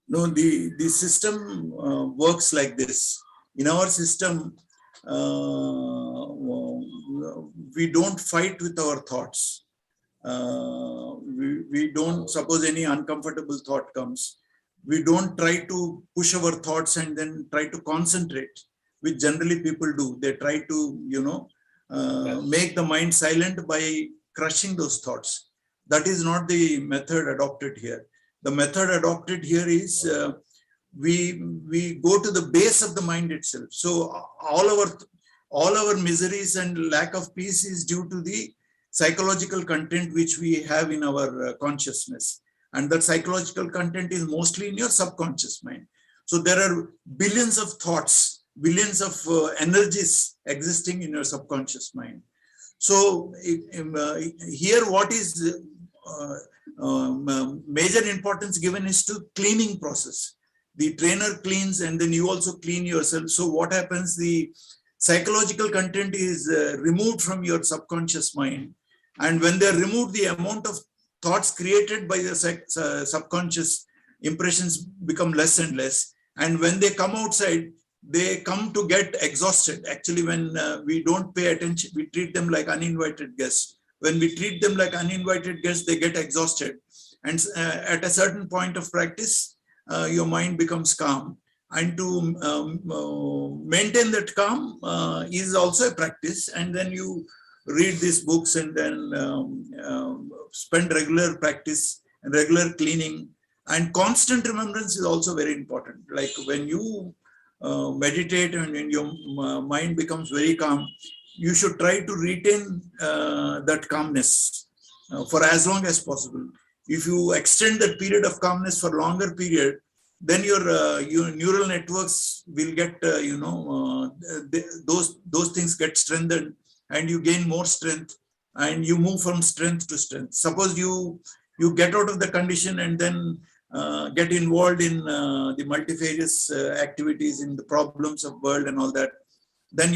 No, the system works like this. In our system, we don't fight with our thoughts. We don't, suppose any uncomfortable thought comes, we don't try to push our thoughts and then try to concentrate, which generally people do. They try to, make the mind silent by crushing those thoughts. That is not the method adopted here. The method adopted here is we go to the base of the mind itself. So all our miseries and lack of peace is due to the psychological content which we have in our consciousness. And that psychological content is mostly in your subconscious mind. So there are billions of thoughts, billions of energies existing in your subconscious mind. So here what is major importance given is to cleaning process. The trainer cleans and then you also clean yourself. So what happens, the psychological content is removed from your subconscious mind. And when they're removed, the amount of thoughts created by the subconscious impressions become less and less. And when they come outside, they come to get exhausted. Actually, when we don't pay attention, we treat them like uninvited guests. When we treat them like uninvited guests, they get exhausted. And at a certain point of practice, your mind becomes calm. And to maintain that calm is also a practice. And then you read these books and then spend regular practice and regular cleaning. And constant remembrance is also very important. Like when you meditate and when your mind becomes very calm, you should try to retain that calmness for as long as possible. If you extend that period of calmness for longer period, then your neural networks will get, those things get strengthened and you gain more strength and you move from strength to strength. Suppose you get out of the condition and then get involved in the multifarious activities in the problems of world and all that, then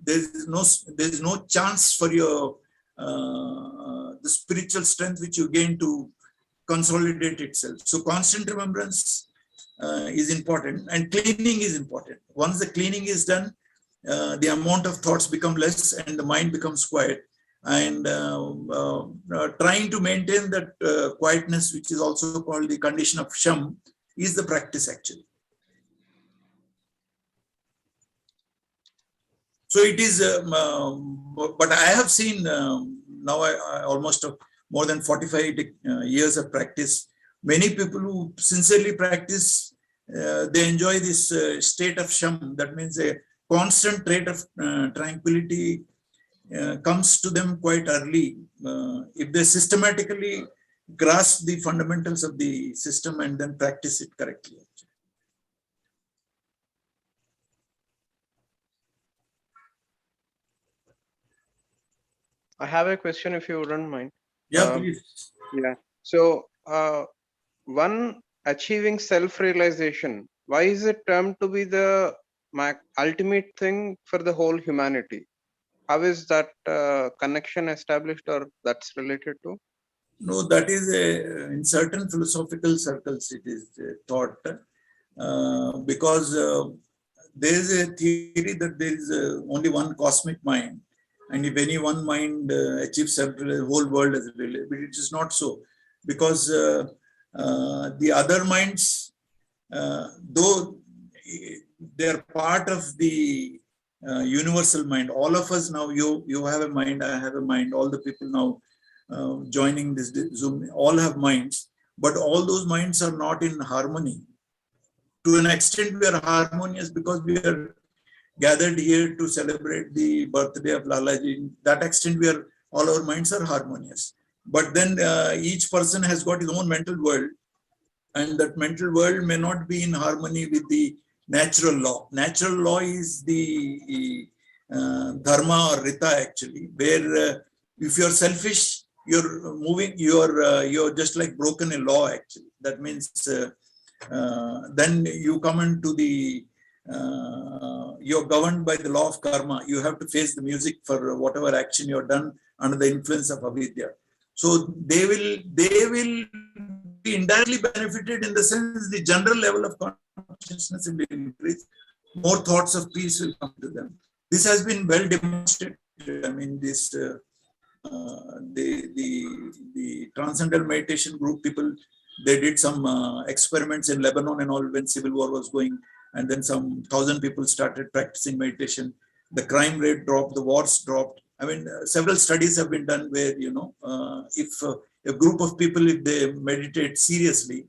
there's no chance for your the spiritual strength which you gain to consolidate itself. So constant remembrance is important and cleaning is important. Once the cleaning is done, the amount of thoughts become less and the mind becomes quiet. And trying to maintain that quietness, which is also called the condition of sham, is the practice actually. So it is, but I have seen now I almost more than 45 years of practice. Many people who sincerely practice, they enjoy this state of sham. That means a constant state of tranquility comes to them quite early. If they systematically grasp the fundamentals of the system and then practice it correctly. I have a question if you wouldn't mind. Yeah, please. Yeah. So one, achieving self-realization, why is it termed to be the ultimate thing for the whole humanity? How is that connection established or that's related to? No, that is in certain philosophical circles it is taught because there is a theory that there is only one cosmic mind. And if any one mind achieves the whole world as really, but it is not so, because the other minds, though they are part of the universal mind. All of us now, you have a mind, I have a mind, all the people now joining this Zoom, all have minds, but all those minds are not in harmony. To an extent, we are harmonious because we are gathered here to celebrate the birthday of Lalaji. That extent, all our minds are harmonious. But then each person has got his own mental world, and that mental world may not be in harmony with the natural law. Natural law is the dharma or rita actually, where if you're selfish, you're moving, you're just like broken a law actually. That means then you come into the you're governed by the law of karma. You have to face the music for whatever action you've done under the influence of avidya. So they will be indirectly benefited in the sense the general level of consciousness will increase. More thoughts of peace will come to them. This has been well demonstrated. I mean, this the transcendental meditation group people, they did some experiments in Lebanon and all when civil war was going, and then some 1,000 people started practicing meditation. The crime rate dropped, the wars dropped. I mean, several studies have been done where, if a group of people, if they meditate seriously,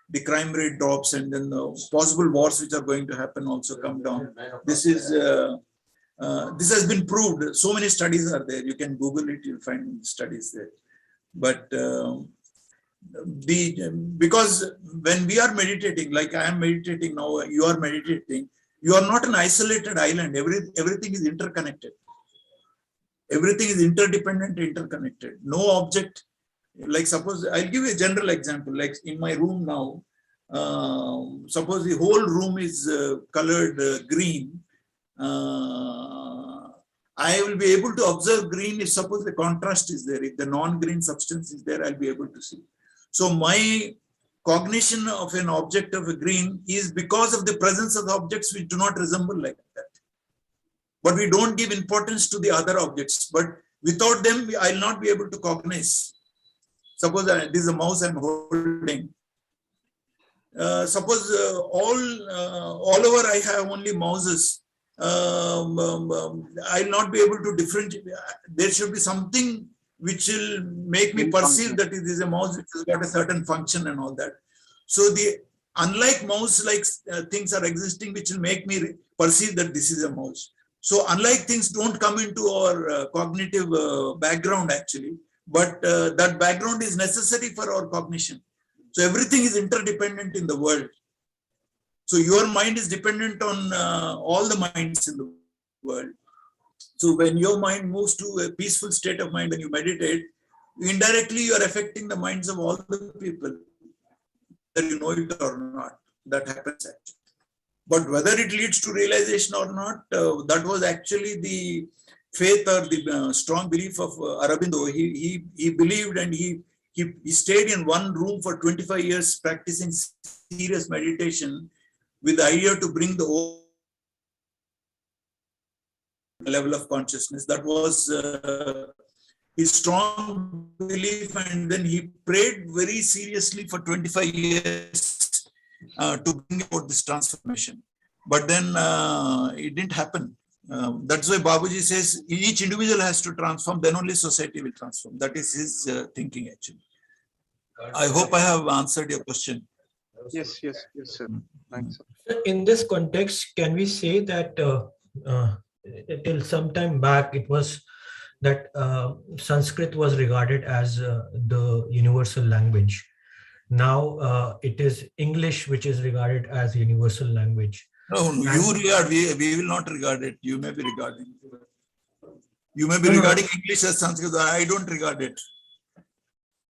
the crime rate drops, and then the possible wars which are going to happen also come down. This has been proved. So many studies are there. You can Google it, you'll find studies there. But because when we are meditating, like I am meditating now, you are meditating, you are not an isolated island. Everything is interconnected. Everything is interdependent, interconnected. No object, like suppose, I'll give you a general example, like in my room now, suppose the whole room is colored green. I will be able to observe green if suppose the contrast is there. If the non-green substance is there, I'll be able to see. So my cognition of an object of a green is because of the presence of objects which do not resemble like that. But we don't give importance to the other objects. But without them, I'll not be able to cognize. Suppose this is a mouse I'm holding. Suppose all over I have only mouses. I'll not be able to differentiate. There should be something which will make me perceive that it is a mouse which has got a certain function and all that. So unlike mouse-like things are existing which will make me perceive that this is a mouse. So unlike things don't come into our cognitive background actually, but that background is necessary for our cognition. So everything is interdependent in the world. So your mind is dependent on all the minds in the world. So when your mind moves to a peaceful state of mind, when you meditate, indirectly you are affecting the minds of all the people, whether you know it or not. That happens actually. But whether it leads to realization or not, that was actually the faith or the strong belief of Aurobindo. He believed, and he stayed in one room for 25 years practicing serious meditation with the idea to bring the whole level of consciousness. That was his strong belief, and then he prayed very seriously for 25 years to bring about this transformation. But then it didn't happen. That's why Babuji says each individual has to transform, then only society will transform. That is his thinking actually. I hope I have answered your question. Yes, sir. Thanks. In this context, can we say that till some time back, it was that Sanskrit was regarded as the universal language. Now it is English which is regarded as universal language. No, you regard, we will not regard it. You may be regarding. You may be regarding English as Sanskrit. I don't regard it.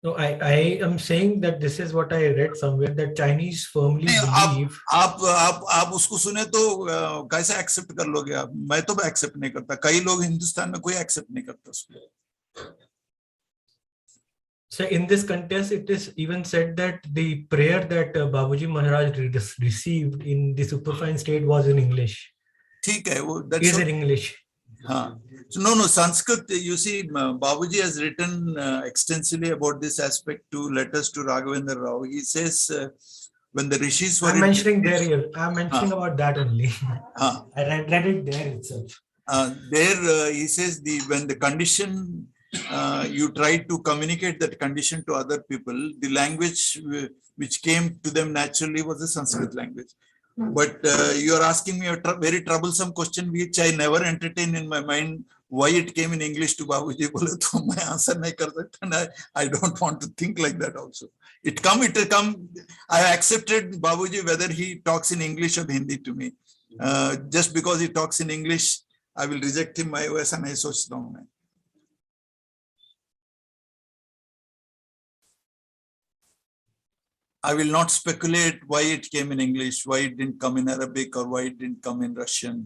No, I am saying that this is what I read somewhere, that Chinese firmly believe. आप उसको सुने तो कैसे accept कर लोगे आप? मैं तो एक्सेप्ट नहीं करता. कई लोग हिंदुस्तान में कोई एक्सेप्ट नहीं करता उसको. So in this context, it is even said that the prayer that Babuji Maharaj received in the superfine state was in English. ठीक है वो. Is in English. हाँ. So no, Sanskrit, you see, Babuji has written extensively about this aspect to letters to Raghavendra Rao. He says, when the rishis were I'm mentioning there. I'm mentioning about that only. Ah. I read it there itself. There he says when the condition you try to communicate that condition to other people, the language which came to them naturally was the Sanskrit language. But you are asking me a very troublesome question which I never entertained in my mind. Why it came in English to Babuji? My answer nahi kar sakta, and I don't want to think like that also. It will come. I accepted Babuji whether he talks in English or Hindi to me. Just because he talks in English, I will reject him. My OS and I sochta hu main. I will not speculate why it came in English, why it didn't come in Arabic, or why it didn't come in Russian.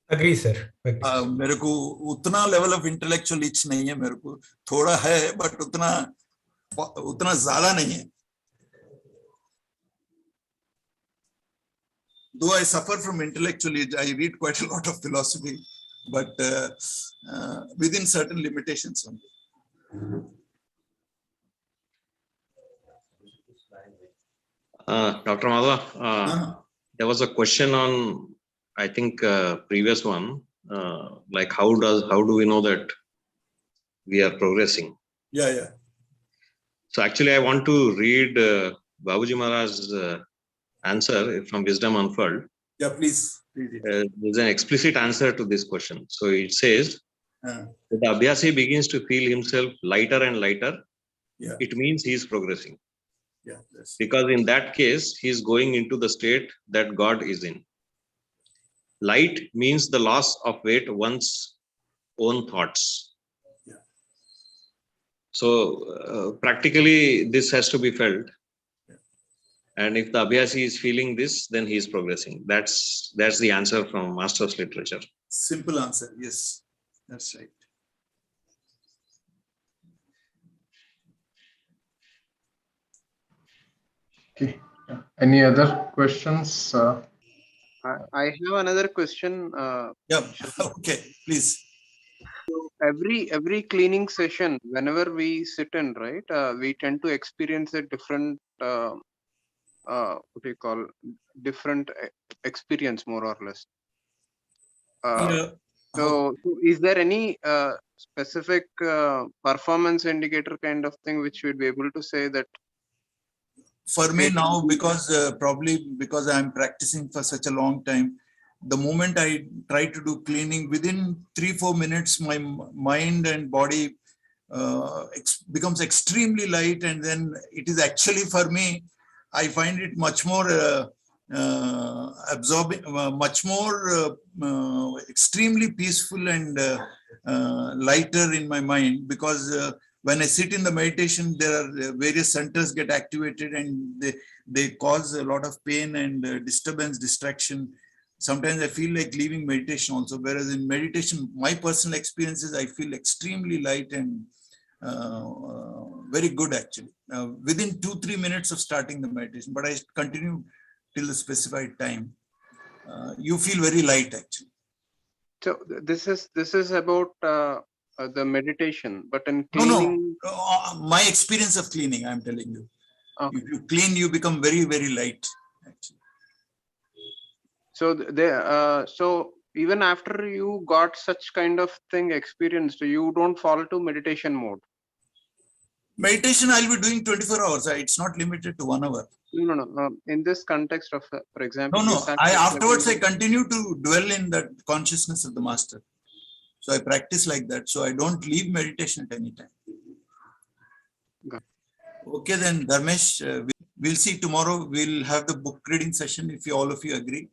Agree, sir. मेरे को उतना level of intellectual etch नहीं है, मेरे को थोड़ा है but उतना ज्यादा नहीं है. Though I suffer from intellectual age, I read quite a lot of philosophy, but within certain limitations only. Dr. Madhava, there was a question on, I think, previous one, like how do we know that we are progressing? Yeah. So actually, I want to read Babuji Maharaj's answer from Wisdom Unfurled. Yeah, please read it. There's an explicit answer to this question. So it says, that the Abhyasi begins to feel himself lighter and lighter. Yeah. It means he is progressing. Yeah, yes. Because in that case, he is going into the state that God is in. Light means the loss of weight one's own thoughts. Yeah. So practically, this has to be felt. Yeah. And if the Abhyasi is feeling this, then he is progressing. That's the answer from Master's literature. Simple answer. Yes, that's right. Okay. Any other questions? I have another question. Yeah. Okay. Please. Every cleaning session, whenever we sit in, right, we tend to experience a different, what do you call, different experience, more or less. So is there any specific performance indicator kind of thing which we'd be able to say that? For me now, because probably because I'm practicing for such a long time, the moment I try to do cleaning, within 3-4 minutes, my mind and body becomes extremely light, and then it is actually, for me, I find it much more absorbing, much more extremely peaceful and lighter in my mind, because when I sit in the meditation, there are various centers get activated and they cause a lot of pain and disturbance, distraction. Sometimes I feel like leaving meditation also, whereas in meditation, my personal experiences, I feel extremely light and very good actually. Within 2-3 minutes of starting the meditation, but I continue till the specified time. You feel very light actually. So this is about the meditation, but in cleaning. No. My experience of cleaning, I'm telling you. Okay. If you clean, you become very, very light actually. So so even after you got such kind of thing experienced, you don't fall to meditation mode. Meditation I'll be doing 24 hours. It's not limited to 1 hour. No. In this context of, for example. No. Afterwards, I continue to dwell in that consciousness of the master. So I practice like that. So I don't leave meditation at any time. Okay, then Dharmesh, we'll see tomorrow. We'll have the book reading session if all of you agree.